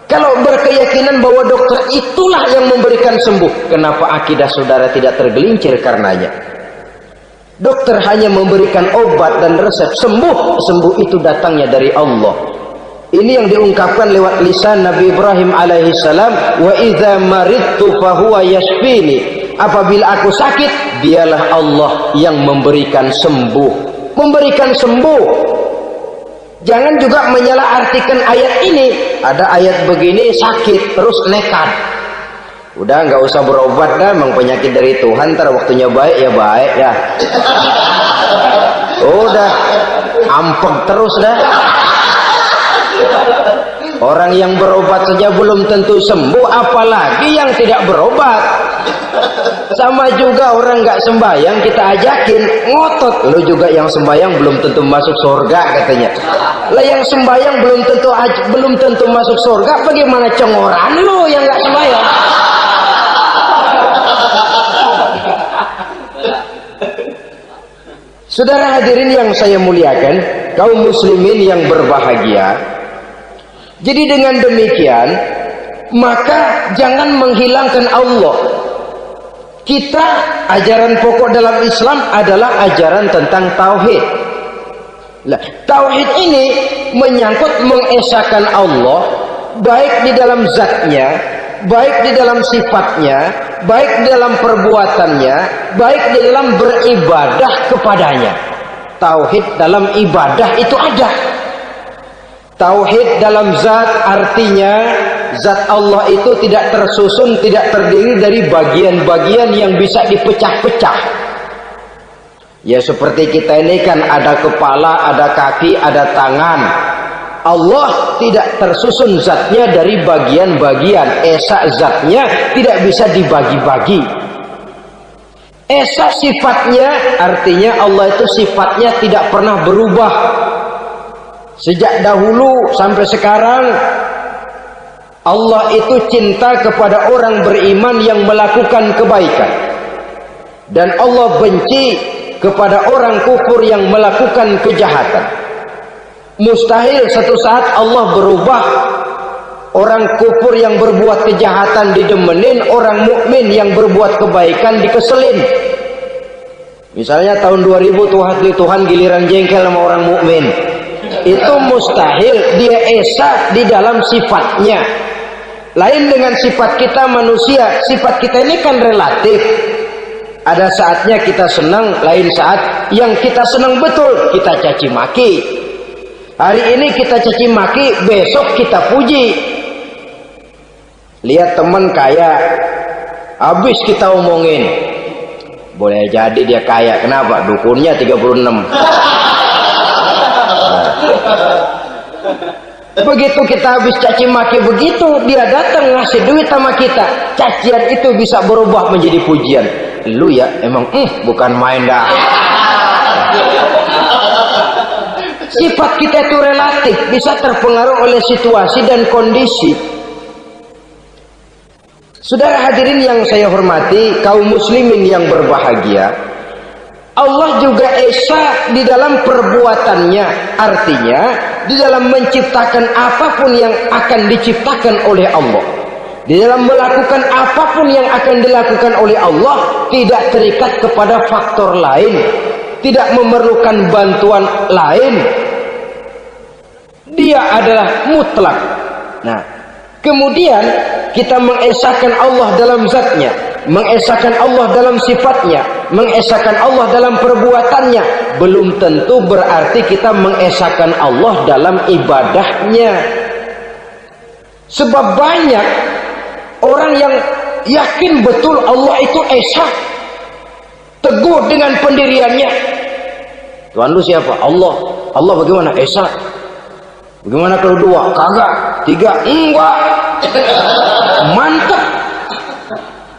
Kalau berkeyakinan bahwa dokter itulah yang memberikan sembuh, kenapa akidah saudara tidak tergelincir karenanya? Dokter hanya memberikan obat dan resep, sembuh itu datangnya dari Allah. Ini yang diungkapkan lewat lisan Nabi Ibrahim alaihissalam, wa idza maridtu fahuwa yashfini. Apabila aku sakit, dialah Allah yang memberikan sembuh. Memberikan sembuh. Jangan juga menyalahartikan ayat ini. Ada ayat begini sakit terus nekat. Udah nggak usah berobat dah, memang penyakit dari Tuhan, ntar waktunya baik ya baik ya. Udah ampek terus dah. Orang yang berobat saja belum tentu sembuh, apalagi yang tidak berobat. Sama juga orang nggak sembahyang kita ajakin ngotot, lu juga yang sembahyang belum tentu masuk surga katanya. Lah yang sembahyang belum tentu masuk surga, bagaimana cengoran lu yang nggak sembahyang? Saudara hadirin yang saya muliakan, kaum muslimin yang berbahagia. Jadi dengan demikian, maka jangan menghilangkan Allah. Kita, ajaran pokok dalam Islam adalah ajaran tentang tauhid. Nah, tauhid ini menyangkut mengesahkan Allah, baik di dalam zatnya, baik di dalam sifatnya, baik di dalam perbuatannya, baik di dalam beribadah kepadanya. Tauhid dalam ibadah itu ada. Tauhid dalam zat artinya zat Allah itu tidak tersusun, tidak terdiri dari bagian-bagian yang bisa dipecah-pecah. Ya seperti kita ini kan ada kepala, ada kaki, ada tangan. Allah tidak tersusun zatnya dari bagian-bagian. Esa zatnya tidak bisa dibagi-bagi. Esa sifatnya artinya Allah itu sifatnya tidak pernah berubah. Sejak dahulu sampai sekarang Allah itu cinta kepada orang beriman yang melakukan kebaikan, dan Allah benci kepada orang kufur yang melakukan kejahatan. Mustahil satu saat Allah berubah. Orang kufur yang berbuat kejahatan didemenin, orang mukmin yang berbuat kebaikan dikeselin. Misalnya tahun 2000 Tuhan giliran jengkel sama orang mukmin. Itu mustahil, dia esa di dalam sifatnya. Lain dengan sifat kita manusia. Sifat kita ini kan relatif. Ada saatnya kita senang, lain saat yang kita senang betul kita caci maki. Hari ini kita caci maki, besok kita puji. Lihat teman kaya, habis kita omongin, boleh jadi dia kaya. Kenapa? Dukunnya 36. Begitu kita habis caci maki begitu, dia datang ngasih duit sama kita. Cacian itu bisa berubah menjadi pujian. Lu ya emang bukan main dah. Sifat kita itu relatif, bisa terpengaruh oleh situasi dan kondisi. Saudara hadirin yang saya hormati, kaum muslimin yang berbahagia, Allah juga esa di dalam perbuatannya. Artinya di dalam menciptakan apapun yang akan diciptakan oleh Allah, Di dalam melakukan apapun yang akan dilakukan oleh Allah, tidak terikat kepada faktor lain, tidak memerlukan bantuan lain. Dia adalah mutlak. Nah, kemudian kita mengesahkan Allah dalam zatnya, mengesahkan Allah dalam sifatnya, mengesahkan Allah dalam perbuatannya, belum tentu berarti kita mengesahkan Allah dalam ibadahnya. Sebab banyak orang yang yakin betul Allah itu esa, teguh dengan pendiriannya. Tuhan lu siapa? Allah. Allah bagaimana? Esa. Bagaimana kalau dua? Kagak. Tiga? Enggak. Mantap.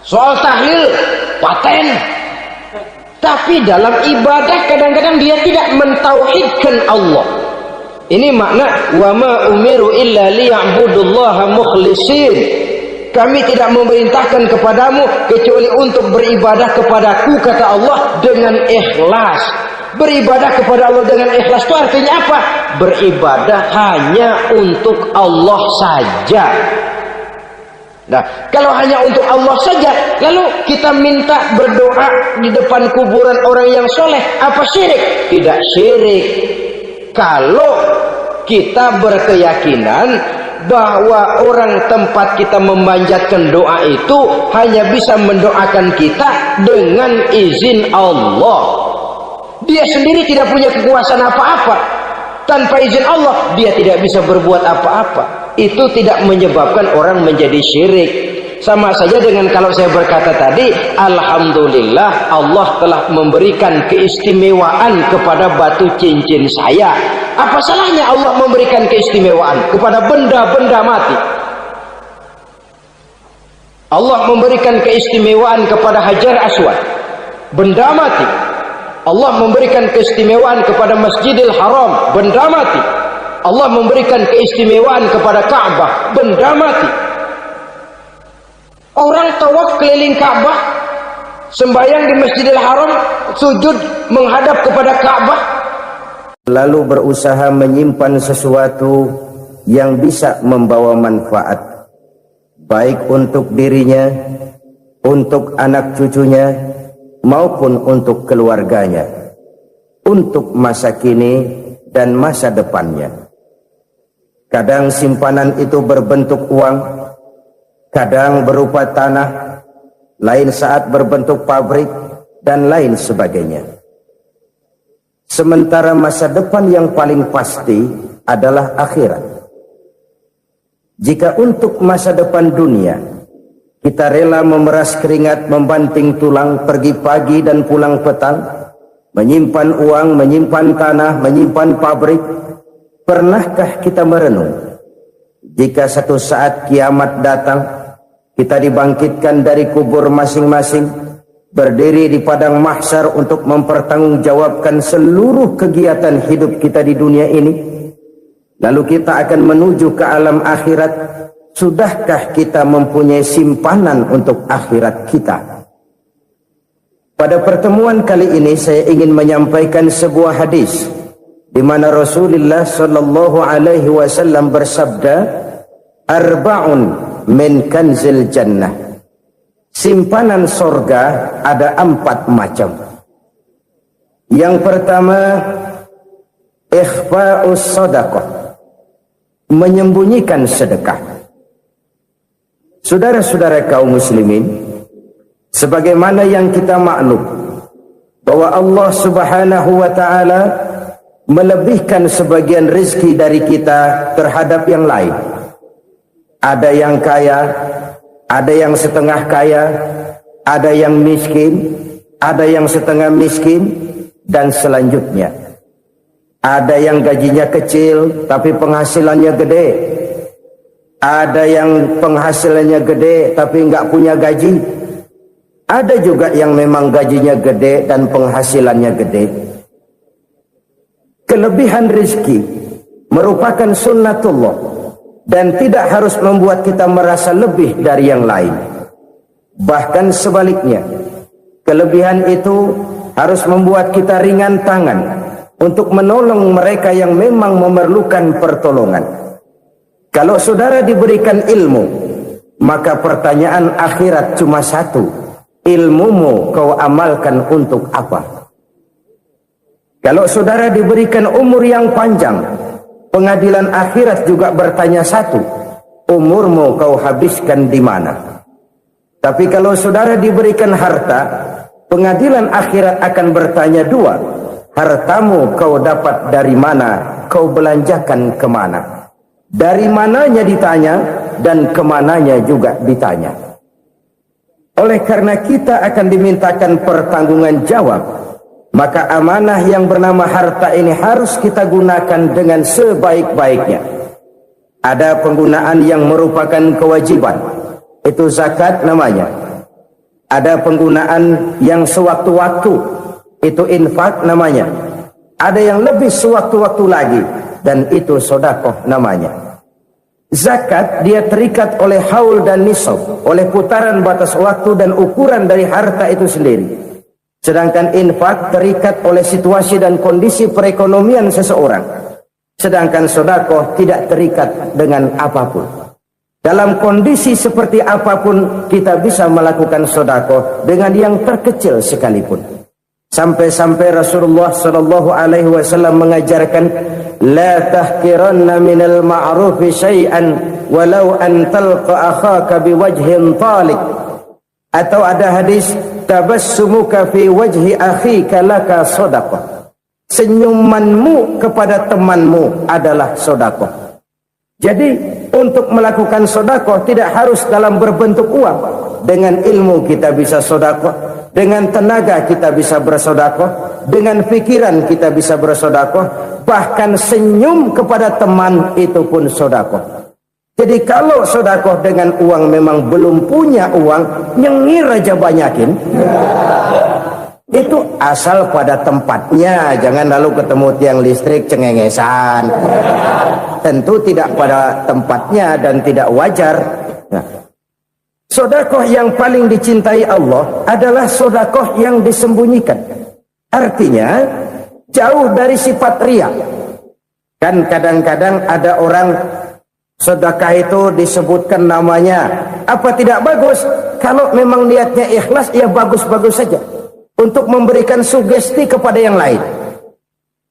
Soal tahlil paten. Tapi dalam ibadah kadang-kadang dia tidak mentauhidkan Allah. Ini makna wa ma umiru illa liya'budullaha mukhlisin. Kami tidak memerintahkan kepadamu kecuali untuk beribadah kepadaku, kata Allah, dengan ikhlas. Beribadah kepada Allah dengan ikhlas itu artinya apa? Beribadah hanya untuk Allah saja. Nah, kalau hanya untuk Allah saja, lalu kita minta berdoa di depan kuburan orang yang soleh, apa syirik? Tidak syirik. Kalau kita berkeyakinan bahwa orang tempat kita memanjatkan doa itu hanya bisa mendoakan kita dengan izin Allah. Dia sendiri tidak punya kekuasaan apa-apa. Tanpa izin Allah dia tidak bisa berbuat apa-apa. Itu tidak menyebabkan orang menjadi syirik. Sama saja dengan kalau saya berkata tadi, alhamdulillah Allah telah memberikan keistimewaan kepada batu cincin saya. Apa salahnya Allah memberikan keistimewaan kepada benda-benda mati? Allah memberikan keistimewaan kepada Hajar Aswad, benda mati. Allah memberikan keistimewaan kepada Masjidil Haram, benda mati. Allah memberikan keistimewaan kepada Ka'bah, benda mati. Orang tawaf keliling Ka'bah, sembahyang di Masjidil Haram, sujud menghadap kepada Ka'bah, lalu berusaha menyimpan sesuatu yang bisa membawa manfaat, baik untuk dirinya, untuk anak cucunya, maupun untuk keluarganya, untuk masa kini dan masa depannya. Kadang simpanan itu berbentuk uang, kadang berupa tanah, lain saat berbentuk pabrik, dan lain sebagainya. Sementara masa depan yang paling pasti adalah akhirat. Jika untuk masa depan dunia kita rela memeras keringat, membanting tulang, pergi pagi dan pulang petang, menyimpan uang, menyimpan tanah, menyimpan pabrik, pernahkah kita merenung jika satu saat kiamat datang, kita dibangkitkan dari kubur masing-masing, berdiri di padang mahsyar untuk mempertanggungjawabkan seluruh kegiatan hidup kita di dunia ini, lalu kita akan menuju ke alam akhirat. Sudahkah kita mempunyai simpanan untuk akhirat kita? Pada pertemuan kali ini saya ingin menyampaikan sebuah hadis di mana Rasulullah sallallahu alaihi wasallam bersabda, arba'un min kanzil jannah. Simpanan sorga ada 4 macam. Yang pertama, ikhfa'us sadaqah, menyembunyikan sedekah. Saudara-saudara kaum muslimin, sebagaimana yang kita maklum bahwa Allah Subhanahu wa taala melebihkan sebagian rezeki dari kita terhadap yang lain. Ada yang kaya, ada yang setengah kaya, ada yang miskin, ada yang setengah miskin, dan selanjutnya. Ada yang gajinya kecil tapi penghasilannya gede. Ada yang penghasilannya gede tapi nggak punya gaji. Ada juga yang memang gajinya gede dan penghasilannya gede. Kelebihan rezeki merupakan sunnatullah dan tidak harus membuat kita merasa lebih dari yang lain. Bahkan sebaliknya, kelebihan itu harus membuat kita ringan tangan untuk menolong mereka yang memang memerlukan pertolongan. Kalau saudara diberikan ilmu, maka pertanyaan akhirat cuma satu, ilmumu kau amalkan untuk apa? Kalau saudara diberikan umur yang panjang, pengadilan akhirat juga bertanya satu, umurmu kau habiskan di mana? Tapi kalau saudara diberikan harta, pengadilan akhirat akan bertanya dua, hartamu kau dapat dari mana, kau belanjakan kemana? Dari mananya ditanya, dan kemananya juga ditanya. Oleh karena kita akan dimintakan pertanggungan jawab, maka amanah yang bernama harta ini harus kita gunakan dengan sebaik-baiknya. Ada penggunaan yang merupakan kewajiban, itu zakat namanya. Ada penggunaan yang sewaktu-waktu, itu infak namanya. Ada yang lebih sewaktu-waktu lagi, dan itu sedekah namanya. Zakat dia terikat oleh haul dan nisab, oleh putaran batas waktu dan ukuran dari harta itu sendiri. Sedangkan infak terikat oleh situasi dan kondisi perekonomian seseorang. Sedangkan sedekah tidak terikat dengan apapun. Dalam kondisi seperti apapun kita bisa melakukan sedekah dengan yang terkecil sekalipun. Sampai-sampai Rasulullah sallallahu alaihi wasallam mengajarkan, la tahqiranna minal ma'rufi syai'an walau an talqa akhaka biwajhin talik. Atau ada hadis, tabassumuka fi wajhi akhika laka sedekah. Senyumanmu kepada temanmu adalah sedekah. Jadi untuk melakukan sedekah tidak harus dalam berbentuk uang. Dengan ilmu kita bisa sedekah, dengan tenaga kita bisa bersedekah, dengan pikiran kita bisa bersedekah, bahkan senyum kepada teman itu pun sedekah. Jadi kalau sedekah dengan uang memang belum punya uang, nyengir aja banyakin. Itu asal pada tempatnya, jangan lalu ketemu tiang listrik cengengesan. Tentu tidak pada tempatnya dan tidak wajar. Nah, sedekah yang paling dicintai Allah adalah sedekah yang disembunyikan. Artinya jauh dari sifat riya. Kan kadang-kadang ada orang sedekah itu disebutkan namanya. Apa tidak bagus? Kalau memang niatnya ikhlas, ya bagus-bagus saja. Untuk memberikan sugesti kepada yang lain.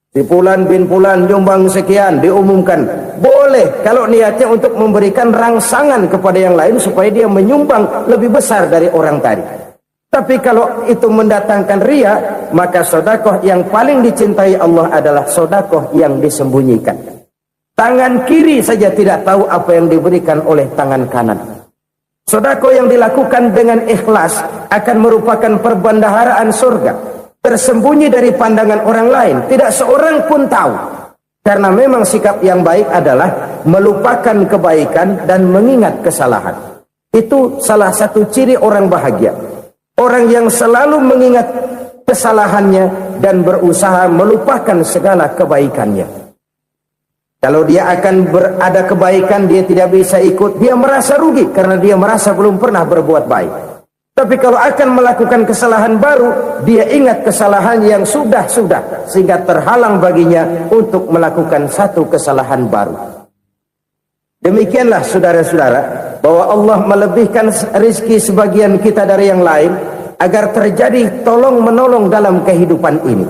Si Fulan bin Fulan nyumbang sekian, diumumkan. Boleh kalau niatnya untuk memberikan rangsangan kepada yang lain supaya dia menyumbang lebih besar dari orang tadi. Tapi kalau itu mendatangkan riya, maka sedekah yang paling dicintai Allah adalah sedekah yang disembunyikan. Tangan kiri saja tidak tahu apa yang diberikan oleh tangan kanan. Sedekah yang dilakukan dengan ikhlas akan merupakan perbendaharaan surga, tersembunyi dari pandangan orang lain, tidak seorang pun tahu. Karena memang sikap yang baik adalah melupakan kebaikan dan mengingat kesalahan. Itu salah satu ciri orang bahagia. Orang yang selalu mengingat kesalahannya dan berusaha melupakan segala kebaikannya. Kalau dia akan berada kebaikan, dia tidak bisa ikut, dia merasa rugi karena dia merasa belum pernah berbuat baik. Tapi kalau akan melakukan kesalahan baru, dia ingat kesalahan yang sudah-sudah, sehingga terhalang baginya untuk melakukan satu kesalahan baru. Demikianlah saudara-saudara, bahwa Allah melebihkan rizki sebagian kita dari yang lain, agar terjadi tolong-menolong dalam kehidupan ini.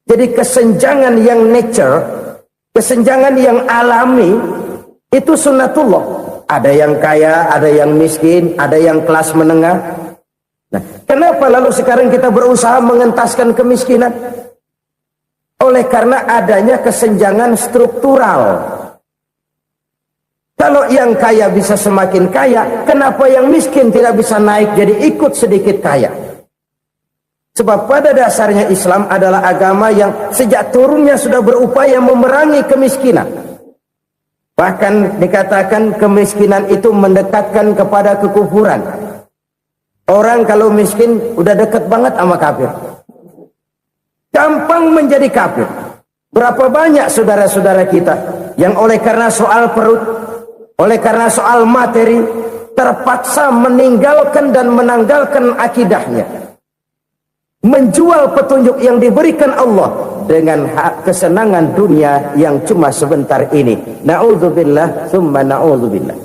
Jadi kesenjangan yang nature, kesenjangan yang alami, itu sunnatullah. Ada yang kaya, ada yang miskin, ada yang kelas menengah. Nah, kenapa lalu sekarang kita berusaha mengentaskan kemiskinan? Oleh karena adanya kesenjangan struktural. Kalau yang kaya bisa semakin kaya, kenapa yang miskin tidak bisa naik jadi ikut sedikit kaya? Sebab pada dasarnya Islam adalah agama yang sejak turunnya sudah berupaya memerangi kemiskinan. Bahkan dikatakan kemiskinan itu mendekatkan kepada kekufuran. Orang kalau miskin udah dekat banget sama kafir. Gampang menjadi kafir. Berapa banyak saudara-saudara kita yang oleh karena soal perut, oleh karena soal materi, terpaksa meninggalkan dan menanggalkan akidahnya. Menjual petunjuk yang diberikan Allah dengan kesenangan dunia yang cuma sebentar ini. Na'udzubillah, tsumma na'udzubillah.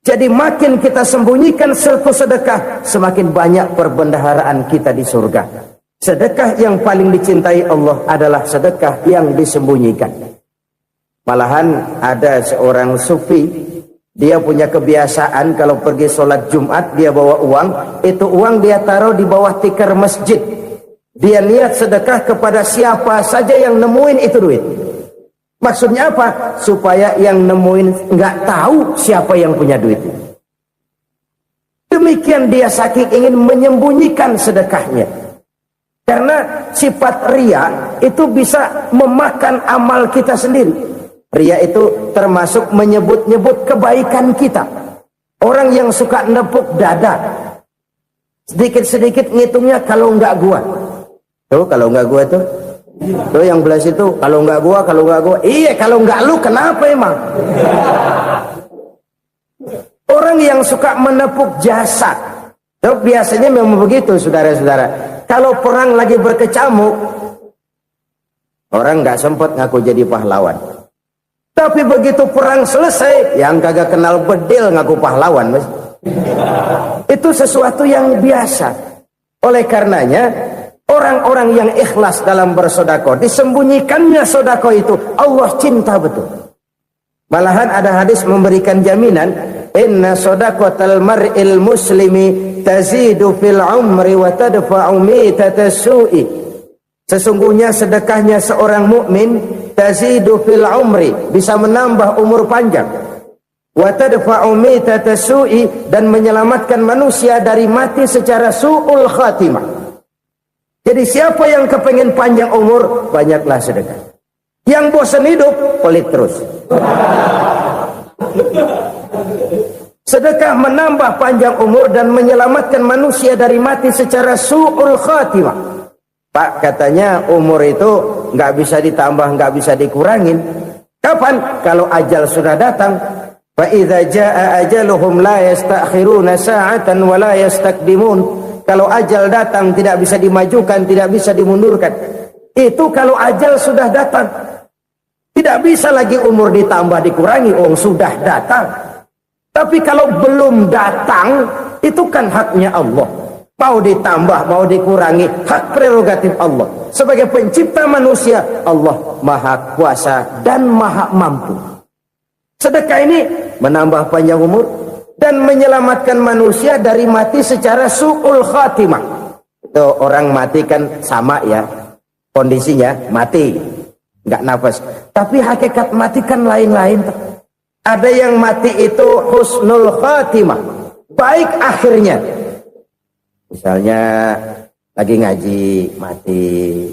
Jadi makin kita sembunyikan sedekah, semakin banyak perbendaharaan kita di surga. Sedekah yang paling dicintai Allah adalah sedekah yang disembunyikan. Malahan ada seorang sufi, dia punya kebiasaan kalau pergi sholat Jumat dia bawa uang, itu uang dia taruh di bawah tikar masjid. Dia niat sedekah kepada siapa saja yang nemuin itu duit. Maksudnya apa? Supaya yang nemuin nggak tahu siapa yang punya duit. Demikian dia saking ingin menyembunyikan sedekahnya. Karena sifat riya itu bisa memakan amal kita sendiri. Riya itu termasuk menyebut-nyebut kebaikan kita. Orang yang suka nepuk dada, sedikit-sedikit ngitungnya kalau nggak gua. Tuh kalau nggak gua tuh. Tuh yang belas itu kalau nggak gua. Iya kalau nggak lu kenapa emang? Orang yang suka menepuk jasad, tuh biasanya memang begitu saudara-saudara. Kalau perang lagi berkecamuk, orang nggak sempat ngaku jadi pahlawan. Tapi begitu perang selesai, yang kagak kenal bedil ngaku pahlawan, mas. Itu sesuatu yang biasa. Oleh karenanya, orang-orang yang ikhlas dalam bersedekah, disembunyikannya sedekah itu, Allah cinta betul. Malahan ada hadis memberikan jaminan, inna sedaqatal mar'il muslimi tazidu fil umri wa tadfa'u mitatas su'i. Sesungguhnya sedekahnya seorang mukmin tazidu fil umri, bisa menambah umur panjang. Wa tadfa'u mitatas su'i, dan menyelamatkan manusia dari mati secara su'ul khatimah. Jadi siapa yang kepengen panjang umur, banyaklah sedekah. Yang bosan hidup, pelit terus. Sedekah menambah panjang umur dan menyelamatkan manusia dari mati secara su'ul khatimah. Pak, katanya umur itu nggak bisa ditambah, nggak bisa dikurangin. Kapan? Kalau ajal sudah datang. Fa idza jaa ajaluhum la yastakhiruna sa'atan wa la yastakdimun. Kalau ajal datang tidak bisa dimajukan, tidak bisa dimundurkan. Itu kalau ajal sudah datang. Tidak bisa lagi umur ditambah dikurangi, sudah datang. Tapi kalau belum datang, itu kan haknya Allah. Mau ditambah, mau dikurangi, hak prerogatif Allah. Sebagai pencipta manusia, Allah Maha Kuasa dan Maha Mampu. Sedekah ini menambah panjang umur dan menyelamatkan manusia dari mati secara su'ul khatimah. Itu orang mati kan sama ya, kondisinya mati, nggak nafas. Tapi hakikat mati kan lain-lain. Ada yang mati itu husnul khatimah, baik akhirnya. Misalnya lagi ngaji mati,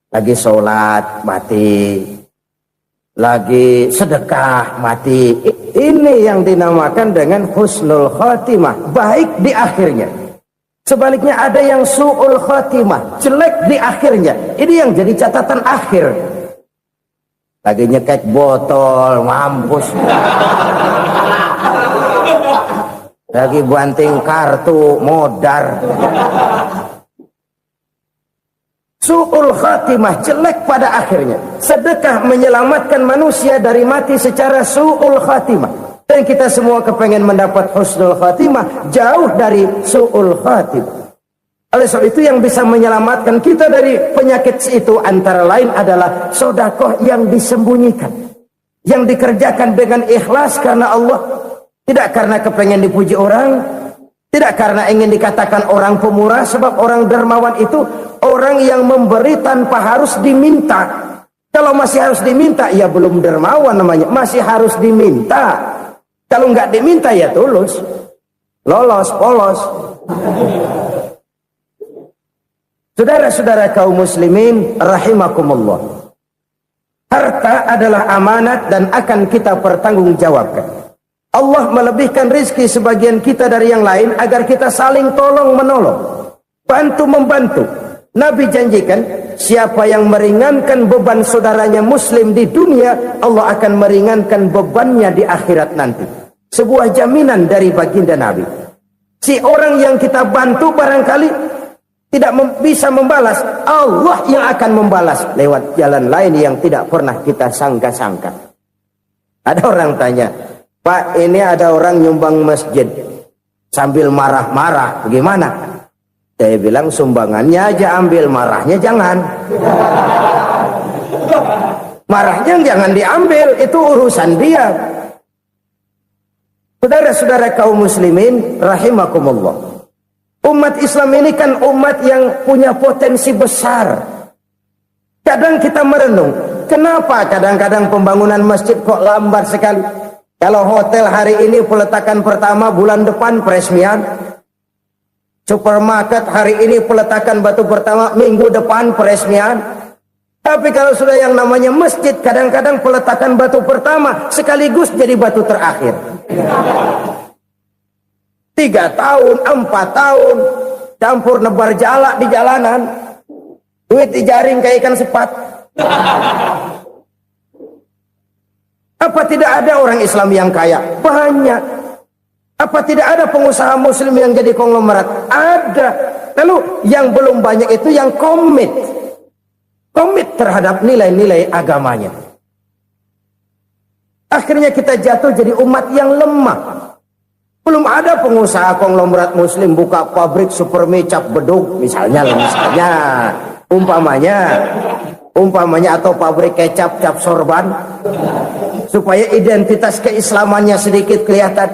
lagi sholat mati, lagi sedekah mati. Ini yang dinamakan dengan husnul khatimah, baik di akhirnya. Sebaliknya ada yang su'ul khatimah, jelek di akhirnya. Ini yang jadi catatan akhir. Lagi nyekek botol, mampus. Lagi banting kartu, modar. Su'ul khatimah, jelek pada akhirnya. Sedekah menyelamatkan manusia dari mati secara su'ul khatimah. Dan kita semua kepengen mendapat husnul khatimah, jauh dari su'ul khatimah. Oleh sebab itu yang bisa menyelamatkan kita dari penyakit itu antara lain adalah sedekah yang disembunyikan. Yang dikerjakan dengan ikhlas karena Allah. Tidak karena kepengen dipuji orang, tidak karena ingin dikatakan orang pemurah, sebab orang dermawan itu orang yang memberi tanpa harus diminta. Kalau masih harus diminta, ya belum dermawan namanya, masih harus diminta. Kalau nggak diminta ya tulus, lolos, polos. Saudara-saudara kaum muslimin rahimakumullah. Harta adalah amanat dan akan kita pertanggungjawabkan. Allah melebihkan rizki sebagian kita dari yang lain agar kita saling tolong menolong, bantu membantu. Nabi janjikan siapa yang meringankan beban saudaranya muslim di dunia, Allah akan meringankan bebannya di akhirat nanti. Sebuah jaminan dari baginda Nabi. Si orang yang kita bantu barangkali tidak bisa membalas, Allah yang akan membalas lewat jalan lain yang tidak pernah kita sangka-sangka. Ada orang tanya, Pak, ini ada orang nyumbang masjid sambil marah-marah, bagaimana? Saya bilang sumbangannya aja ambil, marahnya jangan. Marahnya jangan diambil, itu urusan dia. Saudara-saudara kaum muslimin rahimakumullah, umat Islam ini kan umat yang punya potensi besar. Kadang kita merenung, kenapa kadang-kadang pembangunan masjid kok lambat sekali? Kalau hotel hari ini peletakan pertama, bulan depan peresmian. Supermarket hari ini peletakan batu pertama, minggu depan peresmian. Tapi kalau sudah yang namanya masjid, kadang-kadang peletakan batu pertama sekaligus jadi batu terakhir. 3 tahun, 4 tahun, campur nebar jalak di jalanan, duit dijaring kayak ikan sepat. Apa tidak ada orang Islam yang kaya? Banyak. Apa tidak ada pengusaha muslim yang jadi konglomerat? Ada. Lalu yang belum banyak itu yang komit terhadap nilai-nilai agamanya. Akhirnya kita jatuh jadi umat yang lemah. Belum ada pengusaha konglomerat muslim buka pabrik supermi cap beduk misalnya umpamanya atau pabrik kecap cap sorban supaya identitas keislamannya sedikit kelihatan.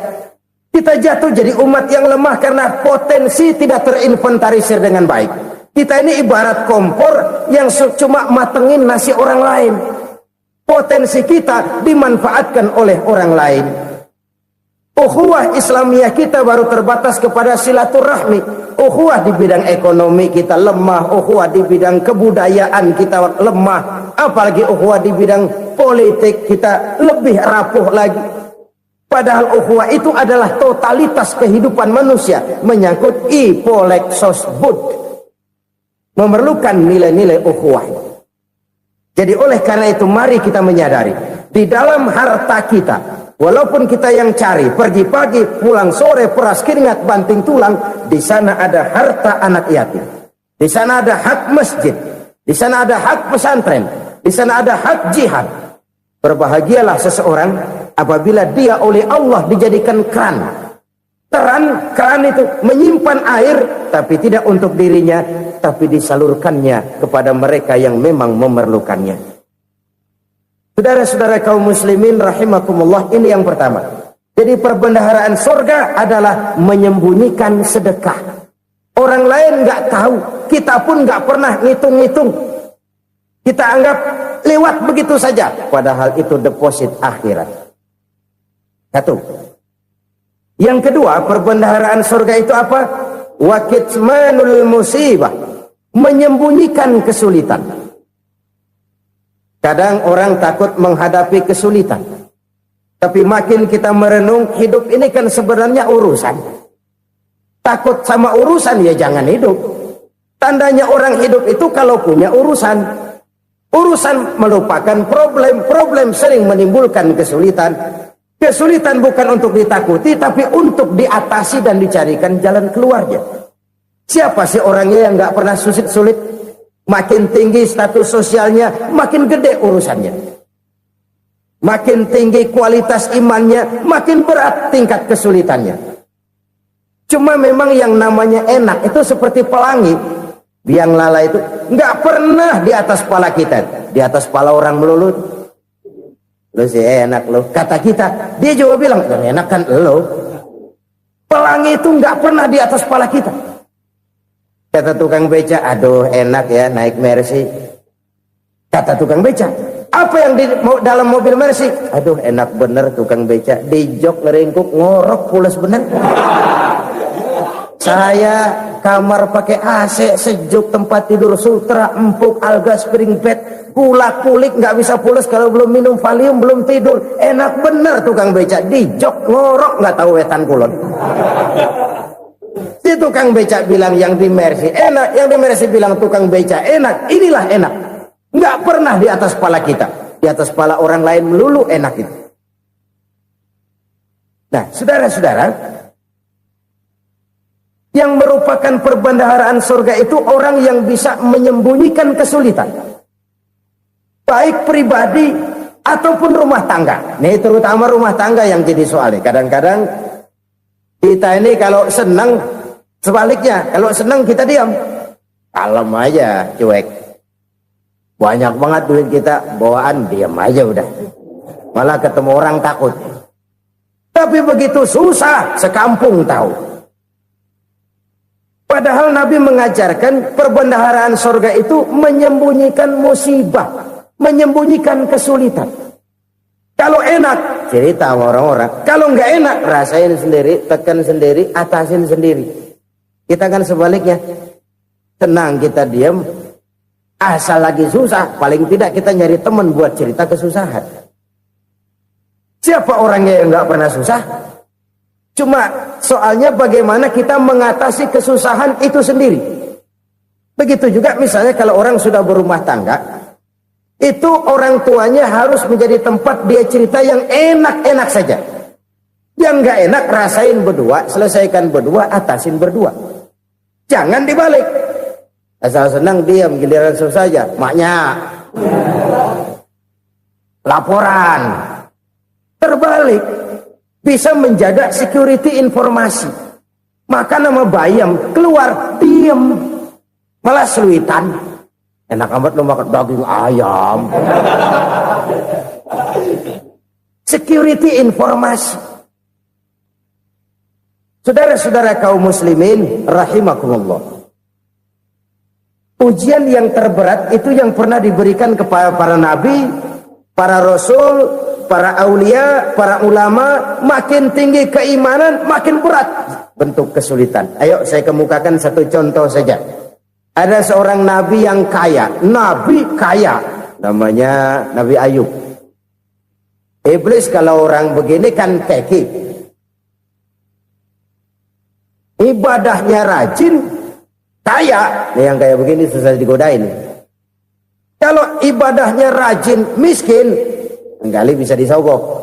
Kita jatuh jadi umat yang lemah karena potensi tidak terinventarisir dengan baik. Kita ini ibarat kompor yang cuma matengin nasi orang lain. Potensi kita dimanfaatkan oleh orang lain. Ukhuwah Islamiyah kita baru terbatas kepada silaturahmi. Ukhuwah di bidang ekonomi kita lemah. Ukhuwah di bidang kebudayaan kita lemah. Apalagi ukhuwah di bidang politik kita lebih rapuh lagi. Padahal ukhuwah itu adalah totalitas kehidupan manusia. Menyangkut ipolexosbud. Memerlukan nilai-nilai ukhuwah. Jadi oleh karena itu mari kita menyadari. Di dalam harta kita, walaupun kita yang cari, pergi pagi, pulang sore, peras keringat, banting tulang, di sana ada harta anak yatim. Di sana ada hak masjid. Di sana ada hak pesantren. Di sana ada hak jihad. Berbahagialah seseorang apabila dia oleh Allah dijadikan keran. Keran itu menyimpan air, tapi tidak untuk dirinya, tapi disalurkannya kepada mereka yang memang memerlukannya. Saudara-saudara kaum muslimin rahimakumullah, ini yang pertama. Jadi perbendaharaan surga adalah menyembunyikan sedekah. Orang lain nggak tahu, kita pun nggak pernah ngitung-ngitung. Kita anggap lewat begitu saja, padahal itu deposit akhirat. Satu. Yang kedua, perbendaharaan surga itu apa? Wa kitmanul musibah, menyembunyikan kesulitan. Kadang orang takut menghadapi kesulitan. Tapi makin kita merenung, hidup ini kan sebenarnya urusan. Takut sama urusan, ya jangan hidup. Tandanya orang hidup itu kalau punya urusan. Urusan melupakan problem. Problem sering menimbulkan kesulitan. Kesulitan bukan untuk ditakuti, tapi untuk diatasi dan dicarikan jalan keluarnya. Siapa sih orangnya yang nggak pernah sulit-sulit? Makin tinggi status sosialnya, makin gede urusannya. Makin tinggi kualitas imannya, makin berat tingkat kesulitannya. Cuma memang yang namanya enak itu seperti pelangi. Biang lala itu nggak pernah di atas kepala kita, di atas kepala orang melulu. Lo sih enak lo, kata kita. Dia juga bilang, enak kan lo. Pelangi itu nggak pernah di atas kepala kita. Kata tukang beca, aduh enak ya naik Mercy. Kata tukang beca, apa yang di dalam mobil Mercy? Aduh enak bener tukang beca, di jok ngeringkuk ngorok pulas bener. Saya kamar pakai AC, sejuk, tempat tidur sutra, empuk, alga, spring bed, kulak kulik, nggak bisa pulas kalau belum minum Valium, belum tidur. Enak bener tukang beca, di jok ngorok nggak tahu wetan kulon. Si tukang beca bilang yang di Mercy enak, yang di Mercy bilang tukang beca enak. Inilah enak, nggak pernah di atas kepala kita, di atas kepala orang lain melulu enak itu. Nah, saudara-saudara, yang merupakan perbendaharaan surga itu orang yang bisa menyembunyikan kesulitan. Baik pribadi ataupun rumah tangga. Nih terutama rumah tangga yang jadi soal. Kadang-kadang kita ini kalau senang, sebaliknya kalau senang kita diam, kalem aja, cuek. Banyak banget duit kita bawaan, diam aja udah. Malah ketemu orang takut. Tapi begitu susah, sekampung tahu. Padahal Nabi mengajarkan perbendaharaan surga itu menyembunyikan musibah, menyembunyikan kesulitan. Kalau enak, cerita sama orang-orang. Kalau nggak enak, rasain sendiri, tekan sendiri, atasin sendiri. Kita kan sebaliknya. Tenang kita diam, asal lagi susah, paling tidak kita nyari teman buat cerita kesusahan. Siapa orangnya yang nggak pernah susah? Cuma soalnya bagaimana kita mengatasi kesusahan itu sendiri. Begitu juga misalnya kalau orang sudah berumah tangga, itu orang tuanya harus menjadi tempat dia cerita yang enak-enak saja. Yang nggak enak rasain berdua, selesaikan berdua, atasin berdua. Jangan dibalik. Asal senang diam, giliran susah saja. Maknya laporan. Terbalik, bisa menjaga security informasi. Maka nama bayam keluar diam, malah seluitan. Enak amat lo makan daging ayam. Security informasi. Saudara-saudara kaum muslimin rahimakumullah. Ujian yang terberat itu yang pernah diberikan kepada para nabi, para rasul, para aulia, para ulama. Makin tinggi keimanan, makin berat bentuk kesulitan. Ayo saya kemukakan satu contoh saja. Ada seorang nabi yang kaya, nabi kaya, namanya Nabi Ayub. Iblis kalau orang begini kan keki, ibadahnya rajin, kaya. Nih yang kayak begini susah digodain. Kalau ibadahnya rajin, miskin, kali bisa disogok.